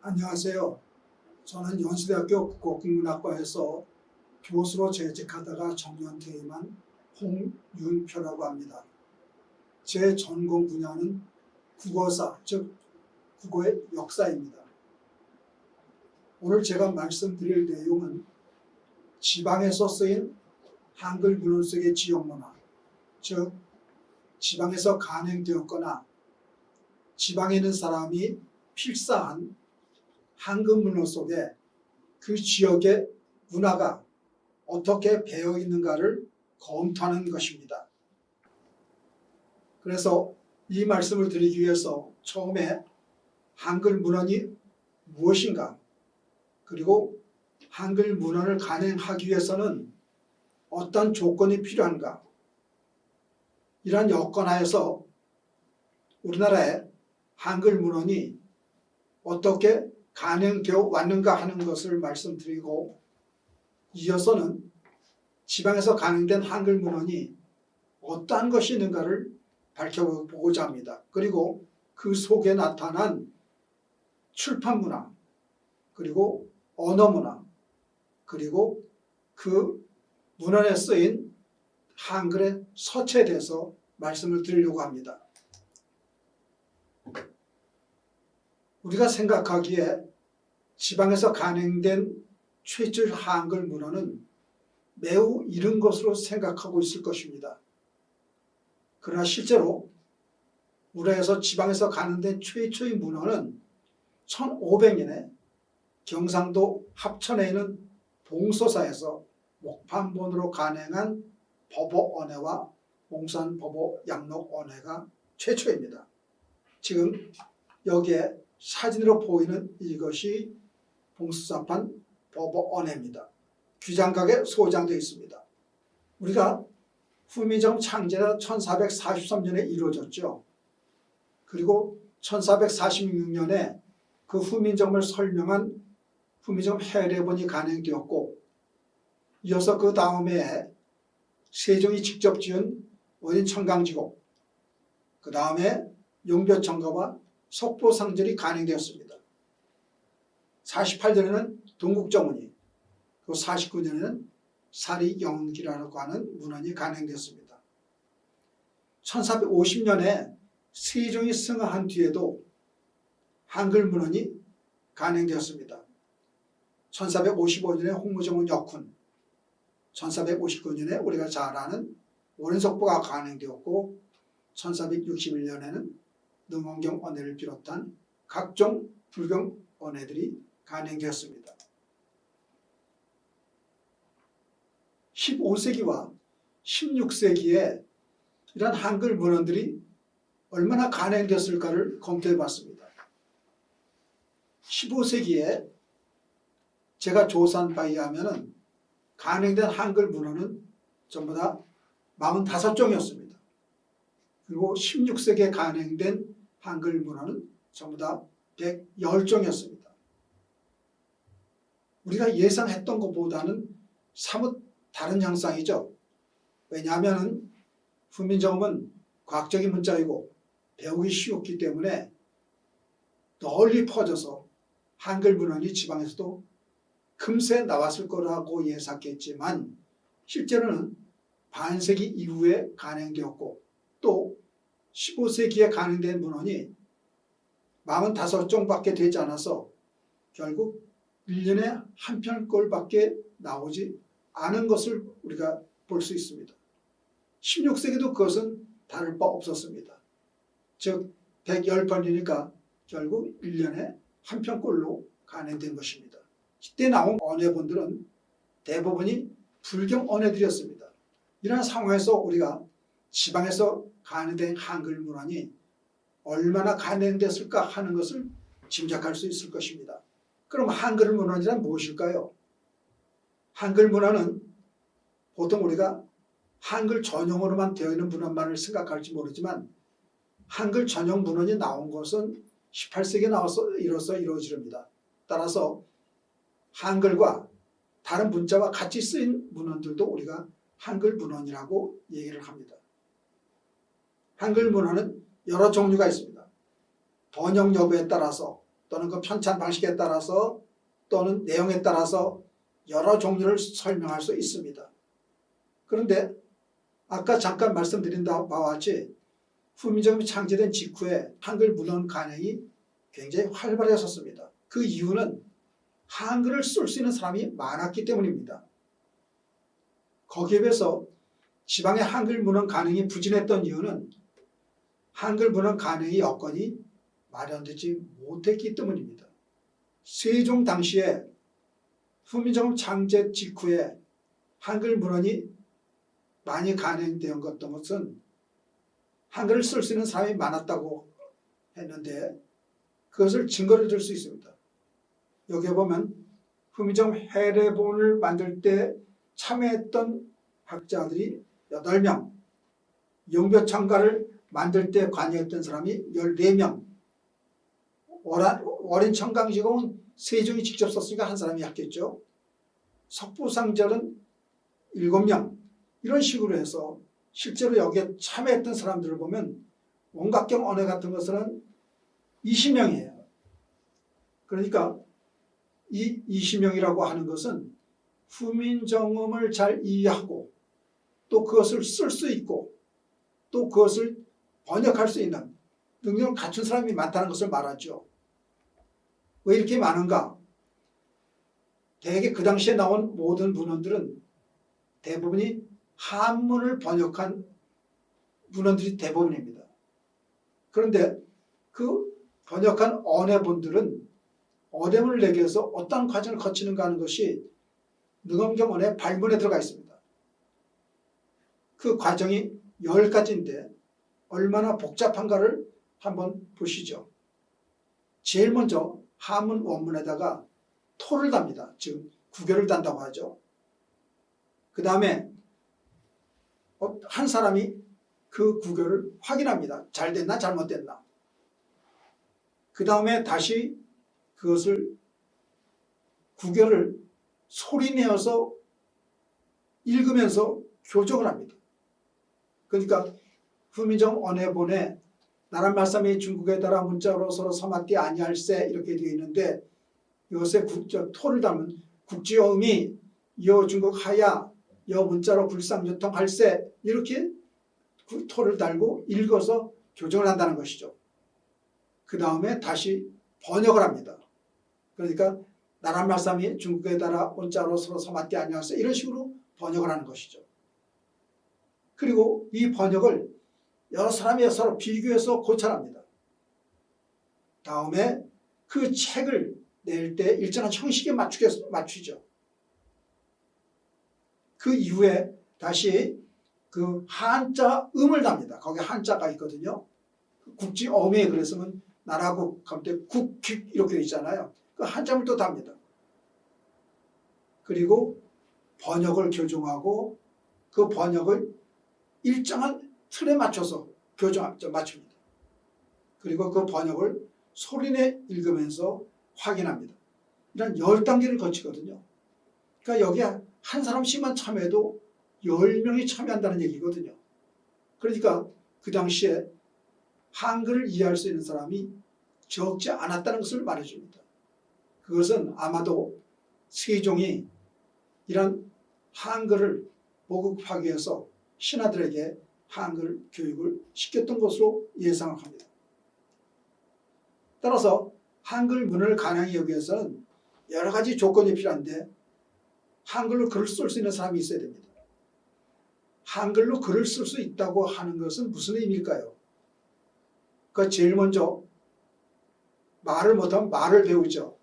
안녕하세요. 저는 연수대학교 국어국문학과에서 교수로 재직하다가 정년 퇴임한 홍윤표라고 합니다. 제 전공 분야는 국어사, 즉 국어의 역사입니다. 오늘 제가 말씀드릴 내용은 지방에서 쓰인 한글 문헌 속의 지역문화, 즉 지방에서 간행되었거나 지방에 있는 사람이 필사한 한글 문헌 속에 그 지역의 문화가 어떻게 배어 있는가를 검토하는 것입니다. 그래서 이 말씀을 드리기 위해서 처음에 한글 문헌이 무엇인가, 그리고 한글 문헌을 간행하기 위해서는 어떤 조건이 필요한가, 이러한 여건하에서 우리나라의 한글 문헌이 어떻게 간행되어 왔는가 하는 것을 말씀드리고, 이어서는 지방에서 간행된 한글 문헌이 어떠한 것이 있는가를 밝혀보고자 합니다. 그리고 그 속에 나타난 출판 문화, 그리고 언어 문화, 그리고 그 문헌에 쓰인 한글의 서체에 대해서 말씀을 드리려고 합니다. 우리가 생각하기에 지방에서 간행된 최초의 한글 문헌은 매우 이른 것으로 생각하고 있을 것입니다. 그러나 실제로 우리나라에서 지방에서 간행된 최초의 문헌은 1500년에 경상도 합천에 있는 봉소사에서 목판본으로 간행한 법어언해와 몽산 법어 양록 언해가 최초입니다. 지금 여기에 사진으로 보이는 이것이 봉소사판 법어언해입니다. 귀장각에 소장되어 있습니다. 우리가 후민정 창제가 1443년에 이루어졌죠. 그리고 1446년에 그 후민정을 설명한 후민정 해례본이 간행되었고, 이어서 그 다음에 세종이 직접 지은 원인 청강지곡, 그 다음에 용벼청가와 속보상절이 간행되었습니다. 48년에는 동국정원이, 그리고 49년에는 사리영기라고 하는 문헌이 간행되었습니다. 1450년에 세종이 승하한 뒤에도 한글 문헌이 간행되었습니다. 1455년에 홍무정원 역훈, 1459년에 우리가 잘 아는 원인속보가 간행되었고, 1461년에는 능원경 언해를 비롯한 각종 불경 언해들이 간행되었습니다. 15세기와 16세기에 이런 한글 문헌들이 얼마나 간행되었을까를 검토해 봤습니다. 15세기에 제가 조사한 바에 의하면 간행된 한글 문헌은 전부 다 45종이었습니다. 그리고 16세기에 간행된 한글 문헌은 전부 다 110종이었습니다. 우리가 예상했던 것보다는 사뭇 다른 형상이죠. 왜냐하면 후민정음은 과학적인 문자이고 배우기 쉬웠기 때문에 널리 퍼져서 한글 문헌이 지방에서도 금세 나왔을 거라고 예상했지만, 실제로는 반세기 이후에 간행되었고, 또 15세기에 간행된 문헌이 45종밖에 되지 않아서 결국 1년에 한 편꼴밖에 나오지 않은 것을 우리가 볼 수 있습니다. 16세기도 그것은 다를 바 없었습니다. 즉 110편이니까 결국 1년에 한 편꼴로 간행된 것입니다. 이때 나온 언해본들은 대부분이 불경 언해들이었습니다. 이러한 상황에서 우리가 지방에서 간행된 한글 문헌이 얼마나 간행됐을까 하는 것을 짐작할 수 있을 것입니다. 그럼 한글 문헌이란 무엇일까요? 한글 문헌은 보통 우리가 한글 전용으로만 되어 있는 문헌만을 생각할지 모르지만, 한글 전용 문헌이 나온 것은 18세기에 나와서 이루어집니다. 따라서 한글과 다른 문자와 같이 쓰인 문헌들도 우리가 한글 문헌이라고 얘기를 합니다. 한글 문헌은 여러 종류가 있습니다. 번역 여부에 따라서 또는 그 편찬 방식에 따라서 또는 내용에 따라서 여러 종류를 설명할 수 있습니다. 그런데 아까 잠깐 말씀드린 바와 같이 후민정음이 창제된 직후에 한글 문헌 간행이 굉장히 활발해졌습니다. 그 이유는 한글을 쓸 수 있는 사람이 많았기 때문입니다. 거기에 비해서 지방의 한글 문헌 간행이 부진했던 이유는 한글 문헌 간행의 여건이 마련되지 못했기 때문입니다. 세종 당시에 후민정음 창제 직후에 한글 문헌이 많이 간행되었던 것은 한글을 쓸 수 있는 사람이 많았다고 했는데 그것을 증거를 들 수 있습니다. 여기에 보면 후민정음 해례본을 만들 때 참여했던 학자들이 8명, 영벼창가를 만들 때 관여했던 사람이 14명, 월인 청강지공은 세종이 직접 썼으니까 한 사람이 했겠죠. 석부상절은 7명, 이런 식으로 해서 실제로 여기에 참여했던 사람들을 보면 원각경 언해 같은 것은 20명이에요. 그러니까 이 20명이라고 하는 것은 후민정음을 잘 이해하고 또 그것을 쓸 수 있고 또 그것을 번역할 수 있는 능력을 갖춘 사람이 많다는 것을 말하죠. 왜 이렇게 많은가? 대개 그 당시에 나온 모든 문헌들은 대부분이 한문을 번역한 문헌들이 대부분입니다. 그런데 그 번역한 언해본들은 어대문을 내기 위해서 어떤 과정을 거치는가 하는 것이 능엄경 언해 발문에 들어가 있습니다. 그 과정이 10가지인데 얼마나 복잡한가를 한번 보시죠. 제일 먼저 한문 원문에다가 토를 답니다. 즉 구결을 단다고 하죠. 그 다음에 한 사람이 그 구결을 확인합니다. 잘 됐나 잘못됐나. 그 다음에 다시 그것을 구결을 소리내어서 읽으면서 교정을 합니다. 그러니까 후민정 언해본에 나란 말씀이 중국에 따라 문자로 서로 서맞디 아니할세 이렇게 되어 있는데 이것에 토를 담은 국지어음이 여 중국 하야 여 문자로 불상유통할세 이렇게 토를 달고 읽어서 교정을 한다는 것이죠. 그 다음에 다시 번역을 합니다. 그러니까 나란 말씀이 중국에 따라 문자로 서로 서맞디 아니할세 이런 식으로 번역을 하는 것이죠. 그리고 이 번역을 여러 사람이 서로 비교해서 고찰합니다. 다음에 그 책을 낼 때 일정한 형식에 맞추죠. 그 이후에 다시 그 한자 음을 답니다. 거기 한자가 있거든요. 국지어음에 그랬으면 나라국 가운데 국익 이렇게 되어 있잖아요. 그 한자를 또 답니다. 그리고 번역을 교정하고 그 번역을 일정한 틀에 맞춰서 맞춥니다. 그리고 그 번역을 소리내 읽으면서 확인합니다. 이런 10단계를 거치거든요. 그러니까 여기에 한 사람씩만 참여해도 10명이 참여한다는 얘기거든요. 그러니까 그 당시에 한글을 이해할 수 있는 사람이 적지 않았다는 것을 말해줍니다. 그것은 아마도 세종이 이런 한글을 보급하기 위해서 신하들에게 한글 교육을 시켰던 것으로 예상을 합니다. 따라서 한글 문헌을 가능히 여기 위해서는 여러 가지 조건이 필요한데 한글로 글을 쓸 수 있는 사람이 있어야 됩니다. 한글로 글을 쓸 수 있다고 하는 것은 무슨 의미일까요? 그러니까 제일 먼저 말을 못하면 말을 배우죠.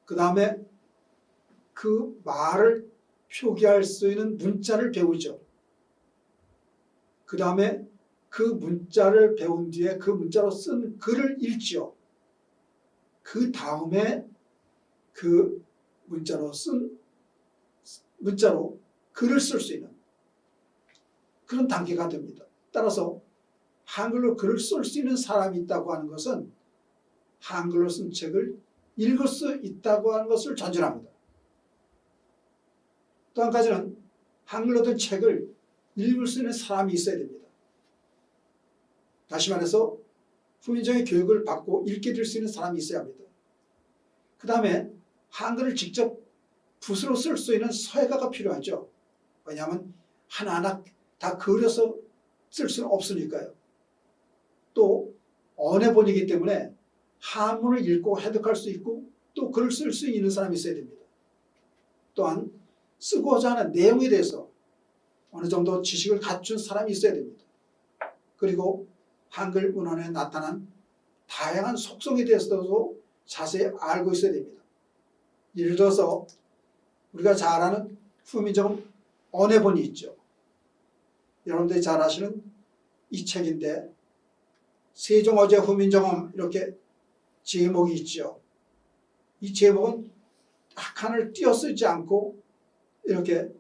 그 다음에 그 말을 표기할 수 있는 문자를 배우죠. 그 다음에 그 문자를 배운 뒤에 그 문자로 쓴 글을 읽죠. 그 다음에 그 문자로 글을 쓸 수 있는 그런 단계가 됩니다. 따라서 한글로 글을 쓸 수 있는 사람이 있다고 하는 것은 한글로 쓴 책을 읽을 수 있다고 하는 것을 전제합니다. 또 한 가지는 한글로 된 책을 읽을 수 있는 사람이 있어야 됩니다. 다시 말해서 후민정의 교육을 받고 읽게 될 수 있는 사람이 있어야 합니다. 그 다음에 한글을 직접 붓으로 쓸 수 있는 서예가가 필요하죠. 왜냐하면 하나하나 다 그려서 쓸 수는 없으니까요. 또 언어본이기 때문에 한문을 읽고 해독할 수 있고 또 글을 쓸 수 있는 사람이 있어야 됩니다. 또한 쓰고자 하는 내용에 대해서 어느 정도 지식을 갖춘 사람이 있어야 됩니다. 그리고 한글 문헌에 나타난 다양한 속성에 대해서도 자세히 알고 있어야 됩니다. 예를 들어서 우리가 잘 아는 후민정 언어본이 있죠. 여러분들이 잘 아시는 이 책인데 세종어제 후민정음 이렇게 제목이 있죠. 이 제목은 한 칸을 띄어 쓰지 않고 이렇게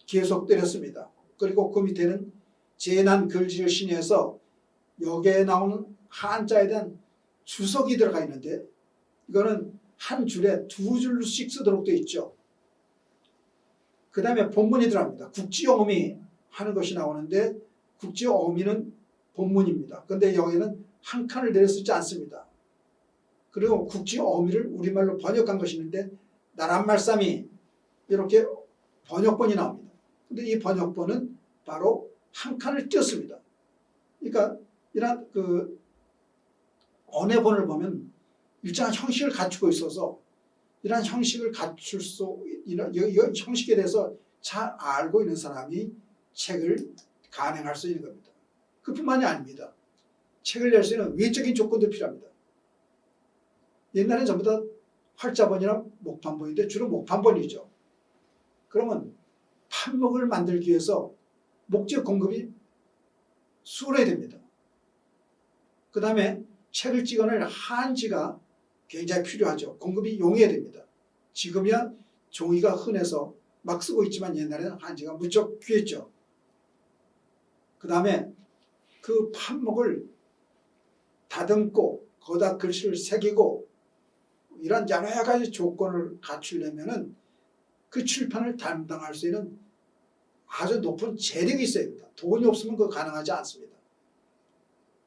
계속 때렸습니다. 그리고 그 밑에는 재난 글씨를 신해서 여기에 나오는 한자에 대한 주석이 들어가 있는데 이거는 한 줄에 2줄씩 쓰도록 되어 있죠. 그 다음에 본문이 들어갑니다. 국지어음이 하는 것이 나오는데 국지어음이는 본문입니다. 그런데 여기는 한 칸을 내려 쓰지 않습니다. 그리고 국지어음이를 우리말로 번역한 것이 있는데 나란말싸미 이렇게 번역본이 나옵니다. 근데 이 번역본은 바로 한 칸을 띄었습니다. 그러니까 이런 그 언어본을 보면 일정한 형식을 갖추고 있어서 이러한 형식을 갖출 수 이런 형식에 대해서 잘 알고 있는 사람이 책을 간행할 수 있는 겁니다. 그뿐만이 아닙니다. 책을 낼 수 있는 외적인 조건도 필요합니다. 옛날엔 전부 다 활자본이나 목판본인데 주로 목판본이죠. 그러면 판목을 만들기 위해서 목재 공급이 수월해야 됩니다. 그 다음에 책을 찍어낼 한지가 굉장히 필요하죠. 공급이 용이해야 됩니다. 지금이야 종이가 흔해서 막 쓰고 있지만 옛날에는 한지가 무척 귀했죠. 그 다음에 그 판목을 다듬고 거기다 글씨를 새기고 이런 여러 가지 조건을 갖추려면은 그 출판을 담당할 수 있는 아주 높은 재력이 있어야 됩니다. 돈이 없으면 그거 가능하지 않습니다.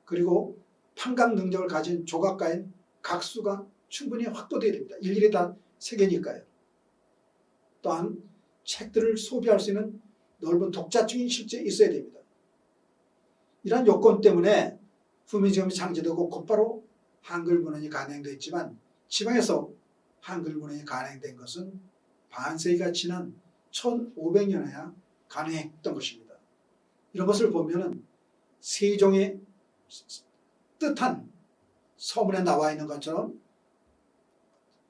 그리고 판각 능력을 가진 조각가인 각수가 충분히 확보되어야 됩니다. 일일이 다 새기니까요. 또한 책들을 소비할 수 있는 넓은 독자층이 실제 있어야 됩니다. 이러한 요건 때문에 후민정음이 창제되고 곧바로 한글 문헌이 간행됐지만 지방에서 한글 문헌이 간행된 것은 반세기가 지난 1500년에야 가능했던 것입니다. 이런 것을 보면 세종의 뜻한 서문에 나와 있는 것처럼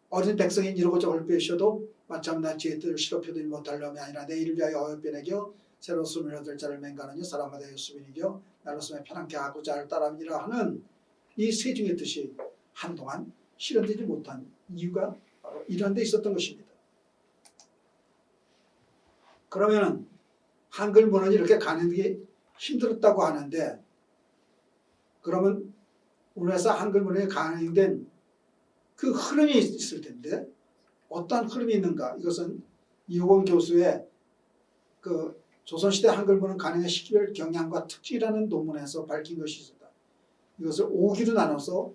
어린 백성인 이러고 저걸 빼셔도 마침 나 지의 뜻을 실업해두지 못하려면 아니라 내 일을 위하여 어여빼내겨 새로 28자를 맹가하니 사람마다 예수민이겨 나로서의 편안케 하고 자를 따라하니라 하는 이 세종의 뜻이 한동안 실현되지 못한 이유가 바로 이런 데 있었던 것입니다. 그러면 한글 문헌이 이렇게 가능하기 힘들었다고 하는데 그러면 우리나라에서 한글 문헌이 가능된 그 흐름이 있을 텐데 어떠한 흐름이 있는가? 이것은 이호건 교수의 그 조선시대 한글 문헌 가능의 시기별 경향과 특징이라는 논문에서 밝힌 것이 있습니다. 이것을 5기로 나눠서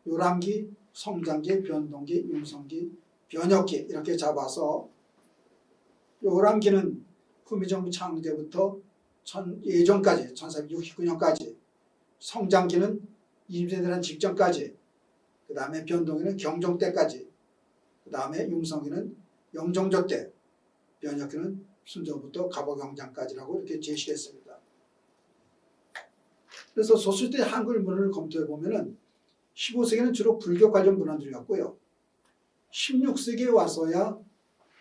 요람기, 성장기, 변동기, 융성기, 변혁기 이렇게 잡아서 요람기는 후미정부 창제부터 예전까지 1469년까지, 성장기는 임진왜란 직전까지, 그 다음에 변동기는 경종 때까지, 그 다음에 융성기는 영종조 때, 변혁기는 순조부터 갑오경장까지라고 이렇게 제시했습니다. 그래서 소수시대 한글 문헌을 검토해 보면은 15세기는 주로 불교 관련 문헌들이었고요. 16세기에 와서야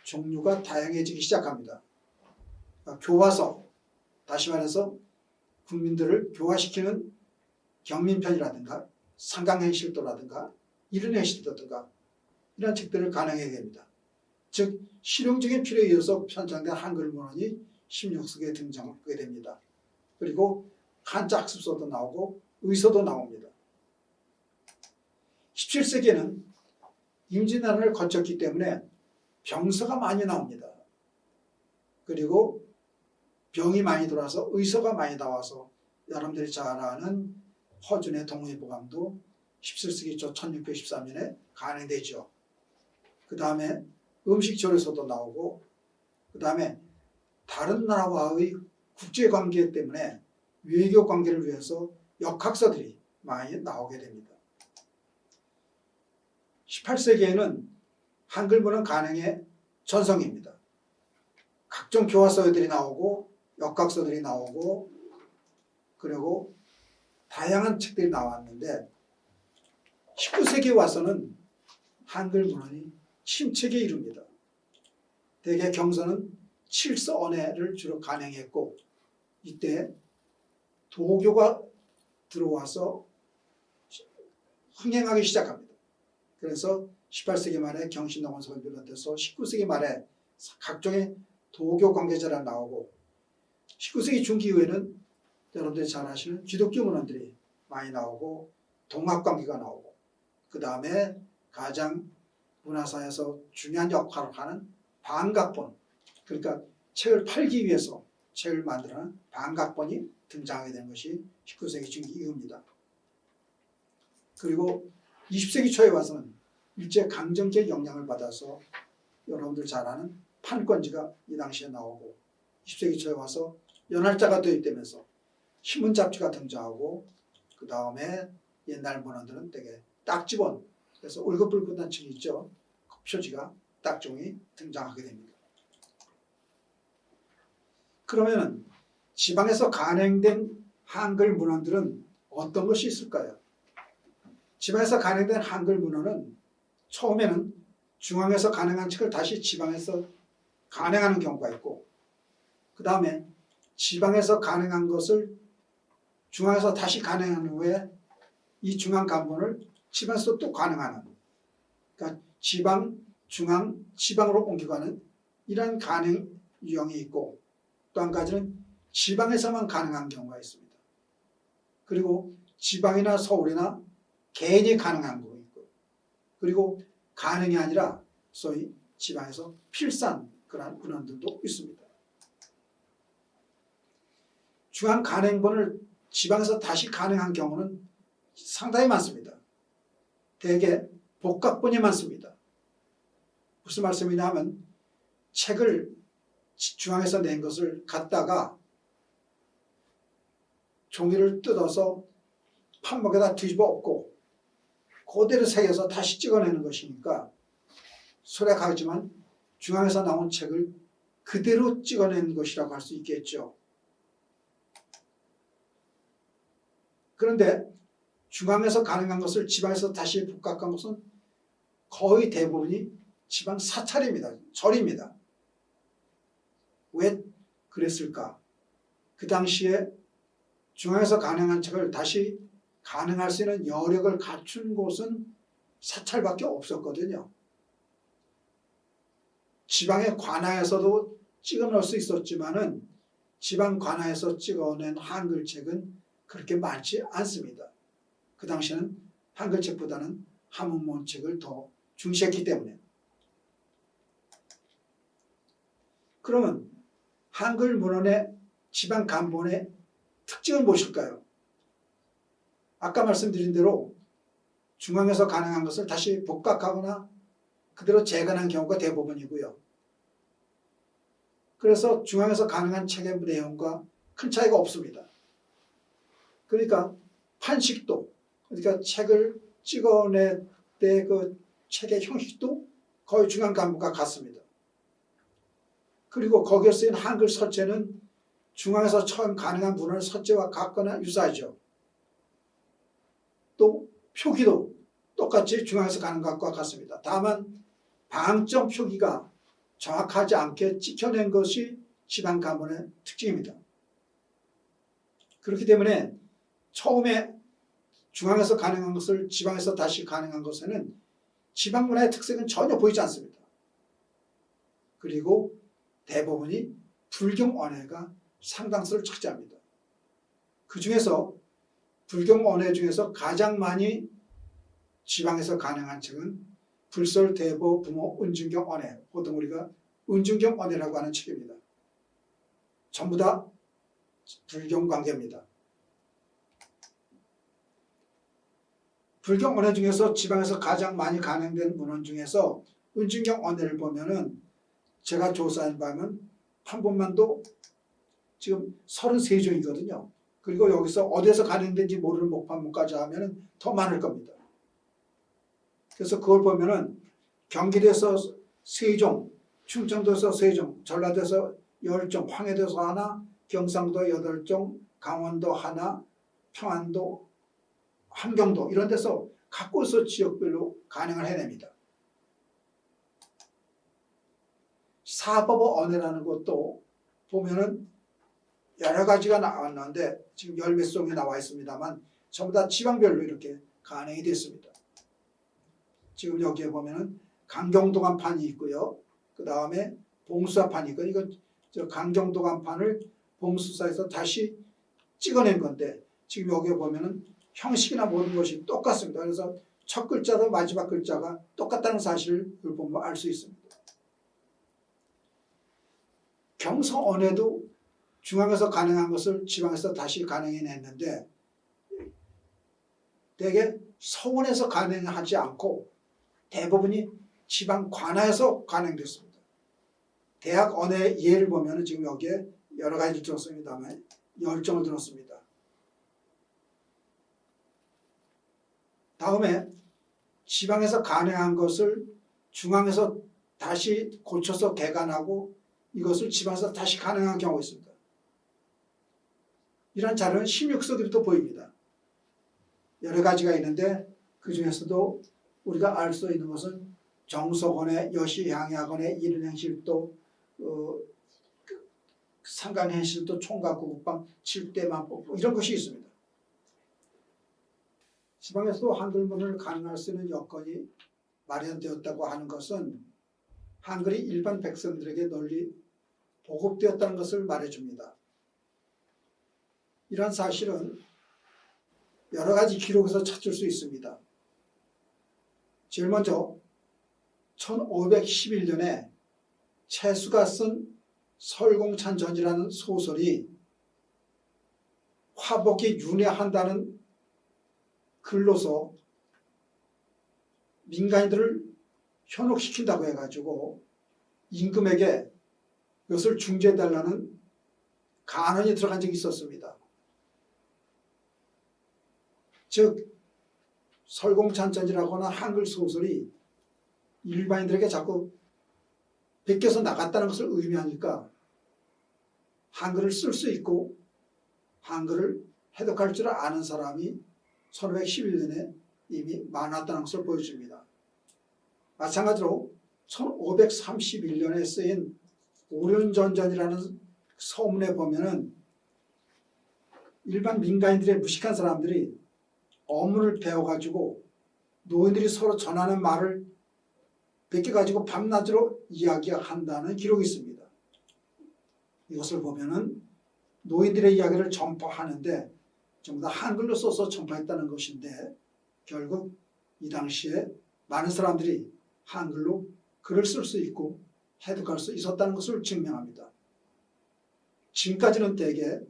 종류가 다양해지기 시작합니다. 그러니까 교화서, 다시 말해서 국민들을 교화시키는 경민편이라든가 상강행실도라든가 이른행실도라든가 이런 책들을 간행하게 됩니다. 즉 실용적인 필요에 의해서 편찬된 한글 문헌이 16세기에 등장하게 됩니다. 그리고 한자 학습서도 나오고 의서도 나옵니다. 17세기에는 임진왜란을 거쳤기 때문에 병서가 많이 나옵니다. 그리고 병이 많이 돌아서 의서가 많이 나와서 여러분들이 잘 아는 허준의 동의보감도 17세기 초 1613년에 간행되죠. 그 다음에 음식조리소도 나오고, 그 다음에 다른 나라와의 국제관계 때문에 외교 관계를 위해서 역학서들이 많이 나오게 됩니다. 18세기에는 한글문헌 간행의 전성기입니다. 각종 교과서들이 나오고 역학서들이 나오고 그리고 다양한 책들이 나왔는데 19세기에 와서는 한글 문헌이 침체기에 이릅니다. 대개 경서는 칠서 언해를 주로 간행했고 이때 도교가 들어와서 흥행하기 시작합니다. 그래서 18세기 말에 경신동원서를 비롯해서 19세기 말에 각종의 도교 관계자가 나오고 19세기 중기 이후에는 여러분들이 잘 아시는 기독교 문헌들이 많이 나오고 동학관계가 나오고 그 다음에 가장 문화사에서 중요한 역할을 하는 반각본, 그러니까 책을 팔기 위해서 책을 만드는 반각본이 등장하게 된 것이 19세기 중기 이후입니다. 그리고 20세기 초에 와서는 일제 강점기의 영향을 받아서 여러분들 잘 아는 판권지가 이 당시에 나오고 20세기 초에 와서 연할자가 도입되면서 신문 잡지가 등장하고 그 다음에 옛날 문헌들은 되게 딱지본, 그래서 울긋불긋한 층이 있죠. 그 표지가 딱종이 등장하게 됩니다. 그러면 지방에서 간행된 한글 문헌들은 어떤 것이 있을까요? 지방에서 간행된 한글 문헌은 처음에는 중앙에서 간행한 책을 다시 지방에서 간행하는 경우가 있고 그 다음에 지방에서 간행한 것을 중앙에서 다시 간행한 후에 이 중앙 간본을 지방에서 또 간행하는, 그러니까 지방, 중앙, 지방으로 옮겨가는 이러한 간행 유형이 있고 또 한 가지는 지방에서만 가능한 경우가 있습니다. 그리고 지방이나 서울이나 개인이 가능한 경우 있고 그리고 가능이 아니라 소위 지방에서 필산 그러한 문헌들도 있습니다. 중앙 간행본을 지방에서 다시 간행한 경우는 상당히 많습니다. 대개 복각본이 많습니다. 무슨 말씀이냐 하면 책을 중앙에서 낸 것을 갖다가 종이를 뜯어서 판목에다 뒤집어 엎고 그대로 새겨서 다시 찍어내는 것이니까 소략하지만 중앙에서 나온 책을 그대로 찍어낸 것이라고 할 수 있겠죠. 그런데 중앙에서 가능한 것을 지방에서 다시 복각한 것은 거의 대부분이 지방 사찰입니다. 절입니다. 왜 그랬을까? 그 당시에 중앙에서 가능한 책을 다시 가능할 수 있는 여력을 갖춘 곳은 사찰밖에 없었거든요. 지방의 관하에서도 찍어 넣을 수 있었지만은 지방 관하에서 찍어낸 한글책은 그렇게 많지 않습니다. 그 당시에는 한글책보다는 한문문책을 더 중시했기 때문에. 그러면 한글 문헌의 지방 간본의 특징은 무엇일까요? 아까 말씀드린 대로 중앙에서 가능한 것을 다시 복각하거나 그대로 재간한 경우가 대부분이고요. 그래서 중앙에서 가능한 책의 내용과 큰 차이가 없습니다. 그러니까 판식도, 그러니까 책을 찍어낼 때 그 책의 형식도 거의 중앙 간본과 같습니다. 그리고 거기에 쓰인 한글 서체는 중앙에서 처음 가능한 문헌의 서체와 같거나 유사하죠. 또 표기도 똑같이 중앙에서 가는 것과 같습니다. 다만 방점 표기가 정확하지 않게 찍혀낸 것이 지방 간본의 특징입니다. 그렇기 때문에 처음에 중앙에서 가능한 것을 지방에서 다시 가능한 것에는 지방 문화의 특색은 전혀 보이지 않습니다. 그리고 대부분이 불경 언해가 상당수를 차지합니다. 그 중에서 불경 언해 중에서 가장 많이 지방에서 가능한 책은 불설, 대보, 부모, 은중경 언해, 보통 우리가 은중경 언해라고 하는 책입니다. 전부 다 불경 관계입니다. 불교 언어 중에서 지방에서 가장 많이 간행된 문헌 중에서 은진경 언어를 보면은 제가 조사한 바면 판본만도 지금 33종이거든요. 그리고 여기서 어디에서 간행된지 모르는 목판문까지 하면은 더 많을 겁니다. 그래서 그걸 보면은 경기도에서 3종, 충청도에서 3종, 전라도에서 10종, 황해도에서 하나, 경상도 8종, 강원도 하나, 평안도, 함경도 이런 데서 각곳에서 지역별로 간행을 해냅니다. 사법어 언해라는 것도 보면은 여러 가지가 나왔는데 지금 열 몇 종이 나와 있습니다만 전부 다 지방별로 이렇게 간행이 됐습니다. 지금 여기에 보면은 강경도간판이 있고요. 그 다음에 봉수사판이 있고 이거 저 강경도간판을 봉수사에서 다시 찍어낸 건데 지금 여기에 보면은 형식이나 모든 것이 똑같습니다. 그래서 첫 글자도 마지막 글자가 똑같다는 사실을 보면 알 수 있습니다. 경서 언해도 중앙에서 간행한 것을 지방에서 다시 간행해냈는데 대개 서원에서 간행하지 않고 대부분이 지방 관하에서 간행됐습니다. 대학 언해 예를 보면 지금 여기에 여러 가지를 들었습니다만 10종을 들었습니다. 다음에 지방에서 간행한 것을 중앙에서 다시 고쳐서 개간하고 이것을 지방에서 다시 간행한 경우가 있습니다. 이런 자료는 16서기부터 보입니다. 여러 가지가 있는데 그 중에서도 우리가 알 수 있는 것은 정석원의 여시향약원의 이른행실도 상간행실도 총각구국방 7대만법 이런 것이 있습니다. 지방에서도 한글문을 가능할 수 있는 여건이 마련되었다고 하는 것은 한글이 일반 백성들에게 널리 보급되었다는 것을 말해줍니다. 이런 사실은 여러 가지 기록에서 찾을 수 있습니다. 제일 먼저 1511년에 채수가 쓴 설공찬전이라는 소설이 화복이 윤회한다는 글로서 민간인들을 현혹시킨다고 해가지고 임금에게 이것을 중재해달라는 간언이 들어간 적이 있었습니다. 즉 설공찬전이라고 하는 한글 소설이 일반인들에게 자꾸 베껴서 나갔다는 것을 의미하니까 한글을 쓸 수 있고 한글을 해독할 줄 아는 사람이 1511년에 이미 많았다는 것을 보여줍니다. 마찬가지로 1531년에 쓰인 오륜전전이라는 서문에 보면은 일반 민간인들의 무식한 사람들이 어문을 배워가지고 노인들이 서로 전하는 말을 베껴가지고 밤낮으로 이야기한다는 기록이 있습니다. 이것을 보면은 노인들의 이야기를 전파하는데 전부 다 한글로 써서 전파했다는 것인데 결국 이 당시에 많은 사람들이 한글로 글을 쓸 수 있고 해독할 수 있었다는 것을 증명합니다. 지금까지는 대개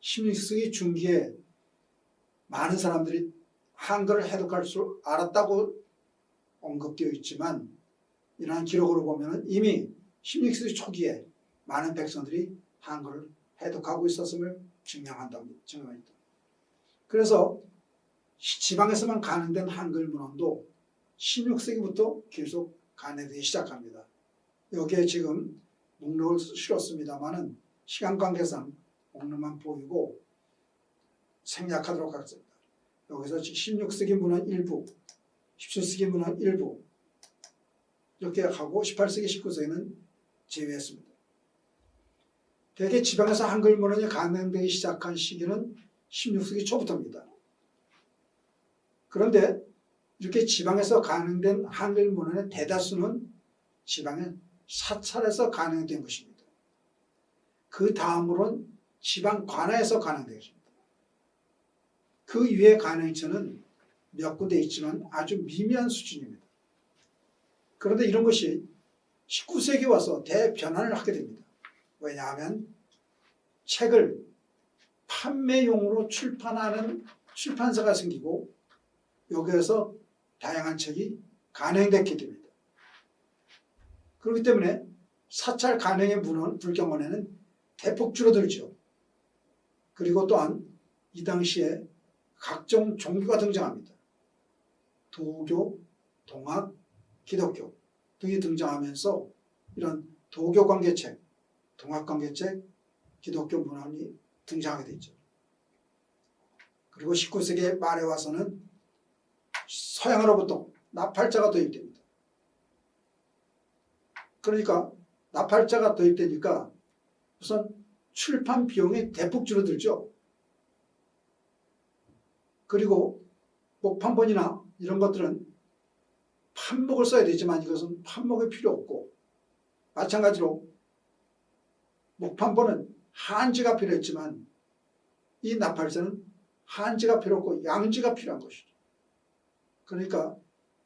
16세기 중기에 많은 사람들이 한글을 해독할 줄 알았다고 언급되어 있지만 이러한 기록으로 보면 이미 16세기 초기에 많은 백성들이 한글을 해독하고 있었음을 증명합니다. 그래서 지방에서만 간행된 한글 문헌도 16세기부터 계속 간행되기 시작합니다. 여기에 지금 목록을 실었습니다만은 시간 관계상 목록만 보이고 생략하도록 하겠습니다. 여기서 16세기 문헌 일부, 17세기 문헌 일부 이렇게 하고 18세기, 19세기는 제외했습니다. 대개 지방에서 한글 문헌이 간행되기 시작한 시기는 16세기 초부터입니다. 그런데 이렇게 지방에서 간행된 한글 문헌의 대다수는 지방의 사찰에서 간행된 것입니다. 그 다음으로는 지방 관하에서 간행된 것입니다. 그 이외의 간행처는 몇 군데 있지만 아주 미미한 수준입니다. 그런데 이런 것이 19세기 와서 대변환을 하게 됩니다. 왜냐하면 책을 판매용으로 출판하는 출판사가 생기고 여기에서 다양한 책이 간행됐기 때문입니다. 그렇기 때문에 사찰 간행의 문헌 불경원에는 대폭 줄어들죠. 그리고 또한 이 당시에 각종 종교가 등장합니다. 도교, 동학, 기독교 등이 등장하면서 이런 도교 관계책, 동학 관계책, 기독교 문헌이 등장하게 되죠. 그리고 19세기 말에 와서는 서양으로부터 나팔자가 도입됩니다. 그러니까 나팔자가 도입되니까 우선 출판 비용이 대폭 줄어들죠. 그리고 목판본이나 이런 것들은 판목을 써야 되지만 이것은 판목이 필요 없고, 마찬가지로 목판본은 한지가 필요했지만 이 나팔자는 한지가 필요 없고 양지가 필요한 것이죠. 그러니까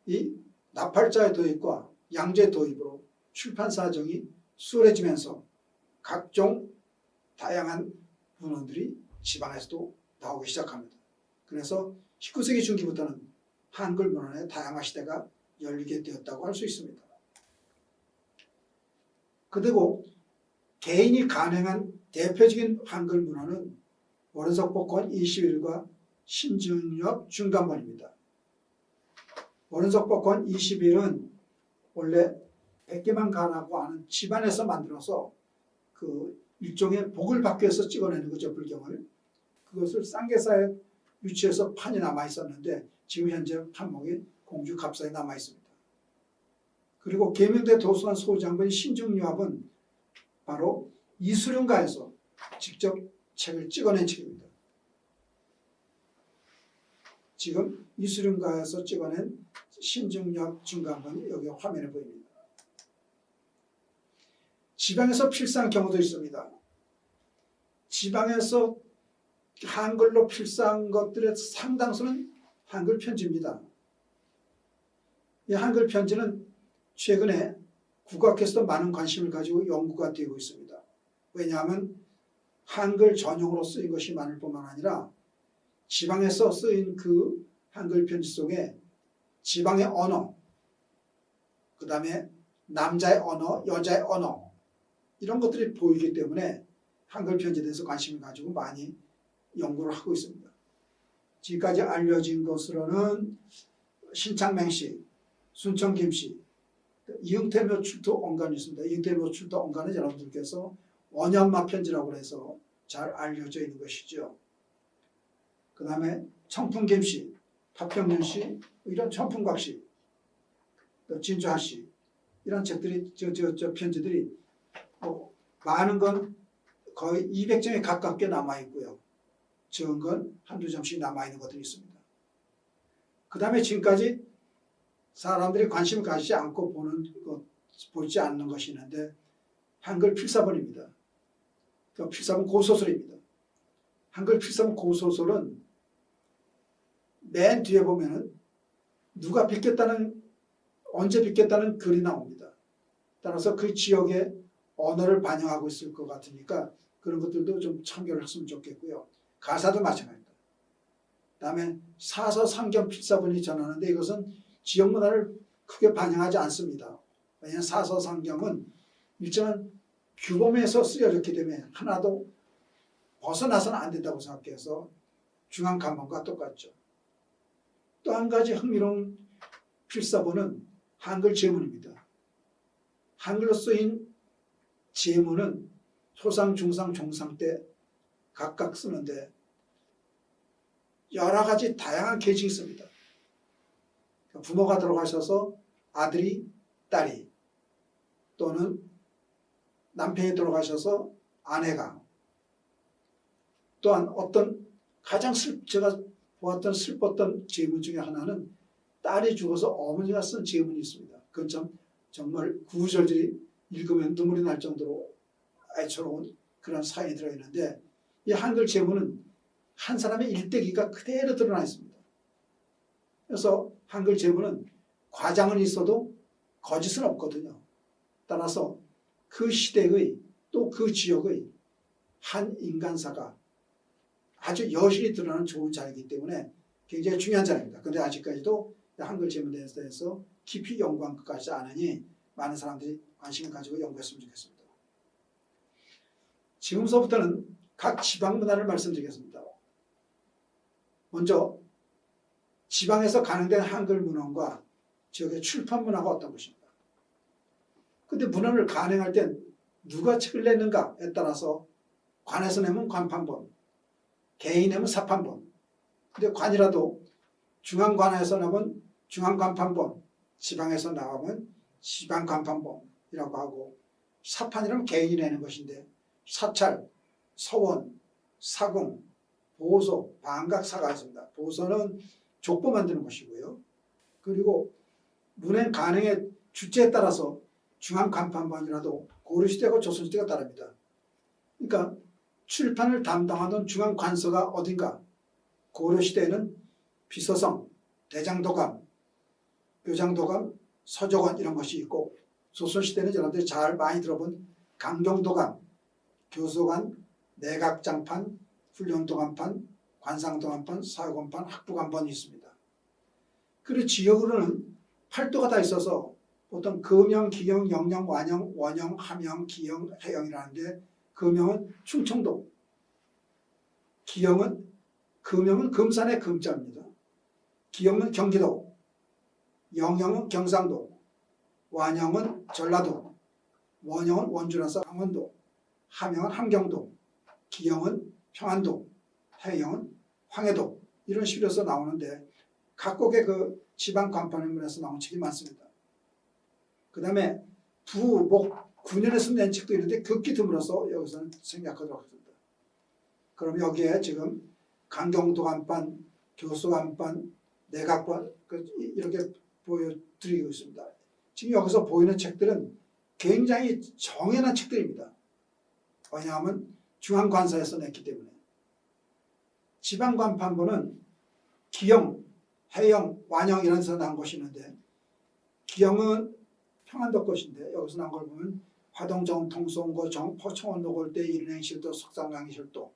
이 나팔자의 도입과 양지의 도입으로 출판 사정이 수월해지면서 각종 다양한 문헌들이 지방에서도 나오기 시작합니다. 그래서 19세기 중기부터는 한글 문헌의 다양한 시대가 열리게 되었다고 할 수 있습니다. 그리고 개인이 간행한 대표적인 한글 문헌은 원석복권 21과 신중엽 중간본입니다. 원석복권 21은 원래 백개만 가라고 하는 집안에서 만들어서 그 일종의 복을 받기 위해서 찍어내는 거죠, 불경을. 그것을 쌍계사에 유치해서 판이 남아 있었는데 지금 현재 판목이 공주 갑사에 남아 있습니다. 그리고 계명대 도서관 소장본 신중유합은 바로 이수룡가에서 직접 책을 찍어낸 책입니다. 지금 이수룡가에서 찍어낸 신중유합 중간본이 여기 화면에 보입니다. 지방에서 필사한 경우도 있습니다. 지방에서 한글로 필사한 것들의 상당수는 한글 편지입니다. 이 한글 편지는 최근에 국악에서도 많은 관심을 가지고 연구가 되고 있습니다. 왜냐하면 한글 전용으로 쓰인 것이 많을 뿐만 아니라 지방에서 쓰인 그 한글 편지 속에 지방의 언어, 그 다음에 남자의 언어, 여자의 언어 이런 것들이 보이기 때문에 한글 편지에 대해서 관심을 가지고 많이 연구를 하고 있습니다. 지금까지 알려진 것으로는 신창맹씨, 순천김씨, 이응태묘 출토 언간이 있습니다. 이응태묘 출토 언간은 여러분들께서 원연마 편지라고 해서 잘 알려져 있는 것이죠. 그 다음에 청풍김씨, 파평윤씨, 이런 청풍곽씨, 진주하씨 이런 책들이 저 편지들이 많은 건 거의 200점에 가깝게 남아 있고요. 적은 건 한두 점씩 남아 있는 것들이 있습니다. 그 다음에 지금까지 사람들이 관심을 가지지 않고 보지 않는 것이 있는데 한글 필사본입니다. 그 필사본 고소설입니다. 한글 필사본 고소설은 맨 뒤에 보면은 누가 빚겠다는, 언제 빚겠다는 글이 나옵니다. 따라서 그 지역의 언어를 반영하고 있을 것 같으니까 그런 것들도 좀 참고를 했으면 좋겠고요. 가사도 마찬가지입니다. 다음에 사서상경 필사본이 전하는데 이것은 지역 문화를 크게 반영하지 않습니다. 왜냐하면 사서상경은 일정한 규범에서 쓰여졌기 때문에 하나도 벗어나서는 안 된다고 생각해서 중앙간본과 똑같죠. 또 한 가지 흥미로운 필사본은 한글 제문입니다. 한글로 쓰인 제문은 소상, 중상, 종상 때 각각 쓰는데 여러 가지 다양한 계층이 있습니다. 부모가 돌아가셔서 아들이, 딸이, 또는 남편이 돌아가셔서 아내가, 또한 어떤 가장 제가 보았던 슬펐던 제문 중에 하나는 딸이 죽어서 어머니가 쓴 제문이 있습니다. 그건 정말 구구절절히 읽으면 눈물이 날 정도로 애처로운 그런 사연이 들어있는데 이 한글 제문은 한 사람의 일대기가 그대로 드러나 있습니다. 그래서 한글 제문은 과장은 있어도 거짓은 없거든요. 따라서 그 시대의 또 그 지역의 한 인간사가 아주 여실히 드러나는 좋은 자리이기 때문에 굉장히 중요한 자료입니다. 그런데 아직까지도 한글 제문에 대해서 깊이 연구한 것 같지 않으니 많은 사람들이 관심을 가지고 연구했으면 좋겠습니다. 지금서부터는 각 지방 문화를 말씀드리겠습니다. 먼저 지방에서 가능된 한글 문헌과 지역의 출판 문화가 어떤 것인가. 근데 문헌을 간행할 땐 누가 책을 냈는가에 따라서 관에서 내면 관판본, 개인이 내면 사판본. 근데 관이라도 중앙관에서 나면 중앙관판본, 지방에서 나오면 지방관판본이라고 하고, 사판이라면 개인이 내는 것인데 사찰, 서원, 사궁, 보소, 방각사가 있습니다. 보소는 족보 만드는 것이고요. 그리고 문헌 간행의 주체에 따라서 중앙관판본이라도 고려시대하고 조선시대가 다릅니다. 그러니까 출판을 담당하던 중앙관서가 어딘가. 고려시대에는 비서성, 대장도감, 묘장도감, 서조관 이런 것이 있고, 조선시대는 여러분들이 잘 많이 들어본 강경도감, 교수관, 내각장판, 훈련도감판, 관상도감판, 사관판, 학부감판이 있습니다. 그리고 지역으로는 8도가 다 있어서 보통 금영, 기영, 영영, 완영, 원영, 함영, 기영, 해영이라는데, 금영은 충청도, 금영은 금산의 금자입니다. 기영은 경기도, 영영은 경상도, 완영은 전라도, 원영은 원주라서 강원도, 함영은 함경도, 기영은 평안도, 해영은 황해도, 이런 식으로 해서 나오는데 각국의 그 지방 간판문에서 나온 책이 많습니다. 그 다음에 부, 목, 군연에서 낸 책도 있는데 극히 드물어서 여기서는 생략하도록 하겠습니다. 그럼 여기에 지금 강경도 간판, 교수 간판, 내각관 이렇게 보여드리고 있습니다. 지금 여기서 보이는 책들은 굉장히 정연한 책들입니다. 왜냐하면 중앙관서에서 냈기 때문에. 지방관판본은 기영, 해영, 완영 이런 데서 난 것이 있는데, 기영은 평안도 것인데 여기서 난 걸 보면 화동정, 통송고, 포청원 노골대, 일은행실도, 석상강실도,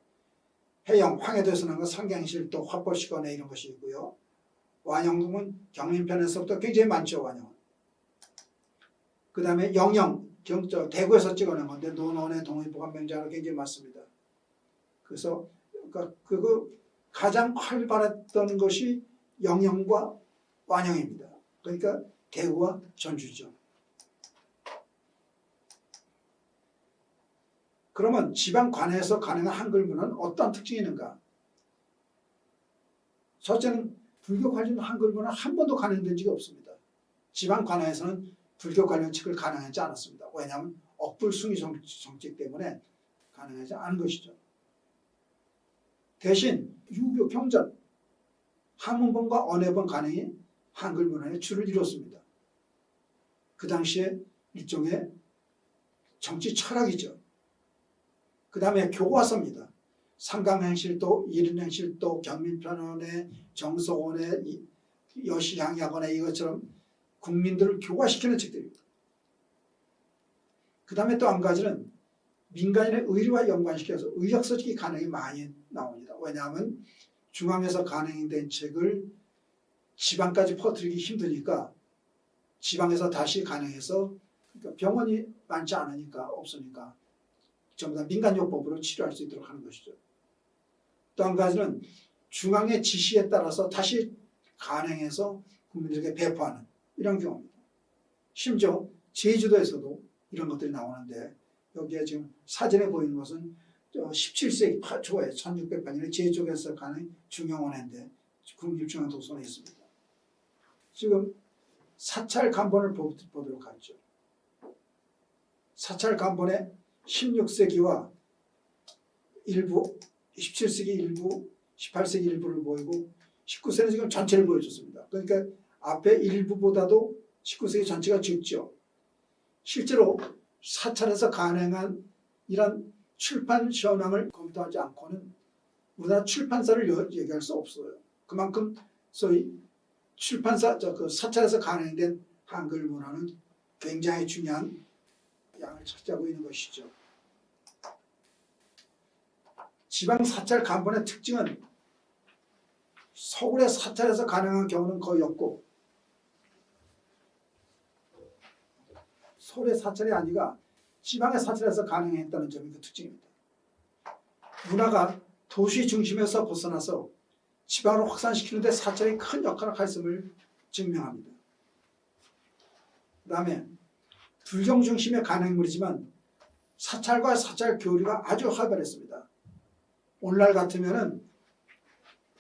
해영, 황해도에서 난 건 상경실도, 화포시건에 이런 것이 있고요. 완영은 경민편에서부터 굉장히 많죠. 완영은. 그 다음에 영영, 대구에서 찍어낸 건데 논원의 동의보감명자로 굉장히 많습니다. 그래서 그 가장 활발했던 것이 영영과 완영입니다. 그러니까 대구와 전주죠. 그러면 지방관에서 가능한 한글 문헌은 어떤 특징이 있는가? 첫째는 불교 관련 한글 문헌 한 번도 간행된 적이 없습니다. 지방관에서는 불교 관련 책을 간행하지 않았습니다. 왜냐하면 억불숭이 정책 때문에 간행하지 않은 것이죠. 대신 유교 경전, 한문본과 언해본 간행이 한글 문헌의 줄을 이뤘습니다. 그 당시에 일종의 정치 철학이죠. 그 다음에 교과서입니다. 상강행실도, 일인행실도, 경민편원의, 정서원의, 여시향약원의 이것처럼 국민들을 교화시키는 책들입니다. 그 다음에 또 한 가지는 민간인의 의리와 연관시켜서 의학서적이 간행이 많이 나옵니다. 왜냐하면 중앙에서 간행된 책을 지방까지 퍼뜨리기 힘드니까 지방에서 다시 간행해서, 그러니까 병원이 많지 않으니까, 없으니까 전부 다 민간요법으로 치료할 수 있도록 하는 것이죠. 또 한 가지는 중앙의 지시에 따라서 다시 간행해서 국민들에게 배포하는 이런 경우입니다. 심지어 제주도에서도 이런 것들이 나오는데, 여기에 지금 사진에 보이는 것은 17세기 초에 1608년에 제주도에서 가는 중영원회인데 국립중앙도서관에 있습니다. 지금 사찰 간본을 보도록 하죠. 사찰 간본에 16세기와 일부, 17세기 일부, 18세기 일부를 보이고 19세기는 지금 전체를 보여줬습니다. 그러니까 앞에 일부보다도 19세기 전체가 적죠. 실제로 사찰에서 간행한 이런 출판 현황을 검토하지 않고는 우리나라 출판사를 얘기할 수 없어요. 그만큼 소위 출판사, 그 사찰에서 간행된 한글 문화는 굉장히 중요한 양을 차지하고 있는 것이죠. 지방 사찰 간본의 특징은 서울의 사찰에서 가능한 경우는 거의 없고 서울의 사찰이 아니라 지방의 사찰에서 가능했다는 점이 그 특징입니다. 문화가 도시 중심에서 벗어나서 지방으로 확산시키는 데 사찰이 큰 역할을 했음을 증명합니다. 그 다음에 불경 중심의 간행물이지만 사찰과 사찰 교류가 아주 활발했습니다. 오늘날 같으면은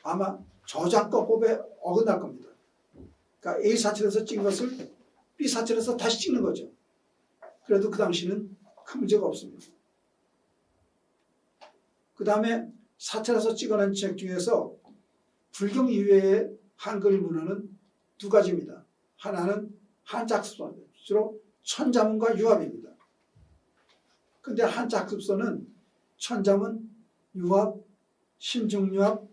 아마 저작권법에 어긋날 겁니다. 그러니까 A 사찰에서 찍은 것을 B 사찰에서 다시 찍는 거죠. 그래도 그 당시는 큰 문제가 없습니다. 그 다음에 사찰에서 찍어낸 책 중에서 불경 이외의 한글 문헌은 두 가지입니다. 하나는 한자습서입니다. 주로 천자문과 유합입니다. 근데 한자습서는 천자문, 유합, 신중유합,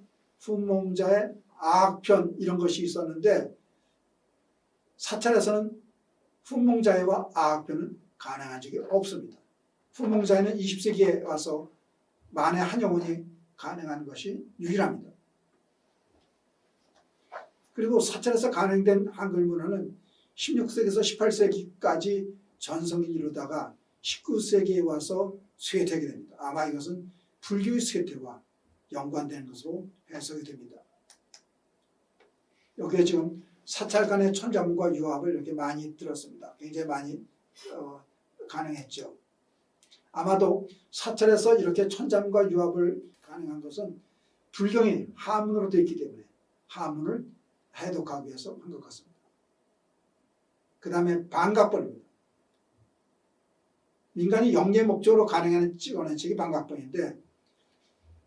훈몽자의 아악편 이런 것이 있었는데 사찰에서는 훈몽자회와 아악편은 가능한 적이 없습니다. 훈몽자회는 20세기에 와서 만의 한영원이 가능한 것이 유일합니다. 그리고 사찰에서 가능된 한글 문헌은 16세기에서 18세기까지 전성기 이루다가 19세기에 와서 쇠퇴하게 됩니다. 아마 이것은 불교의 쇠퇴와 연관되는 것으로 해석이 됩니다. 여기에 지금 사찰 간의 천자문과 유합을 이렇게 많이 들었습니다. 굉장히 많이 가능했죠. 아마도 사찰에서 이렇게 천자문과 유합을 가능한 것은 불경이 한문으로 되어 있기 때문에 한문을 해독하기 위해서 한 것 같습니다. 그 다음에 반각본입니다. 민간이 영리 목적으로 가능한 찍어낸 책이 반각본인데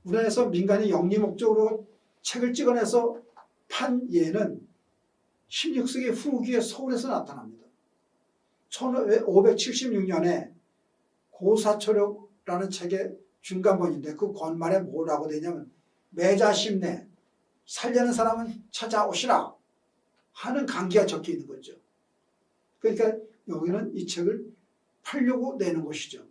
우리나라에서 민간이 영리 목적으로 책을 찍어내서 판 예는 16세기 후기에 서울에서 나타납니다. 1576년에 고사초록이라는 책의 중간본인데 그 권말에 뭐라고 되냐면 매자심내 살려는 사람은 찾아오시라 하는 강기가 적혀 있는 거죠. 그러니까 여기는 이 책을 팔려고 내는 것이죠.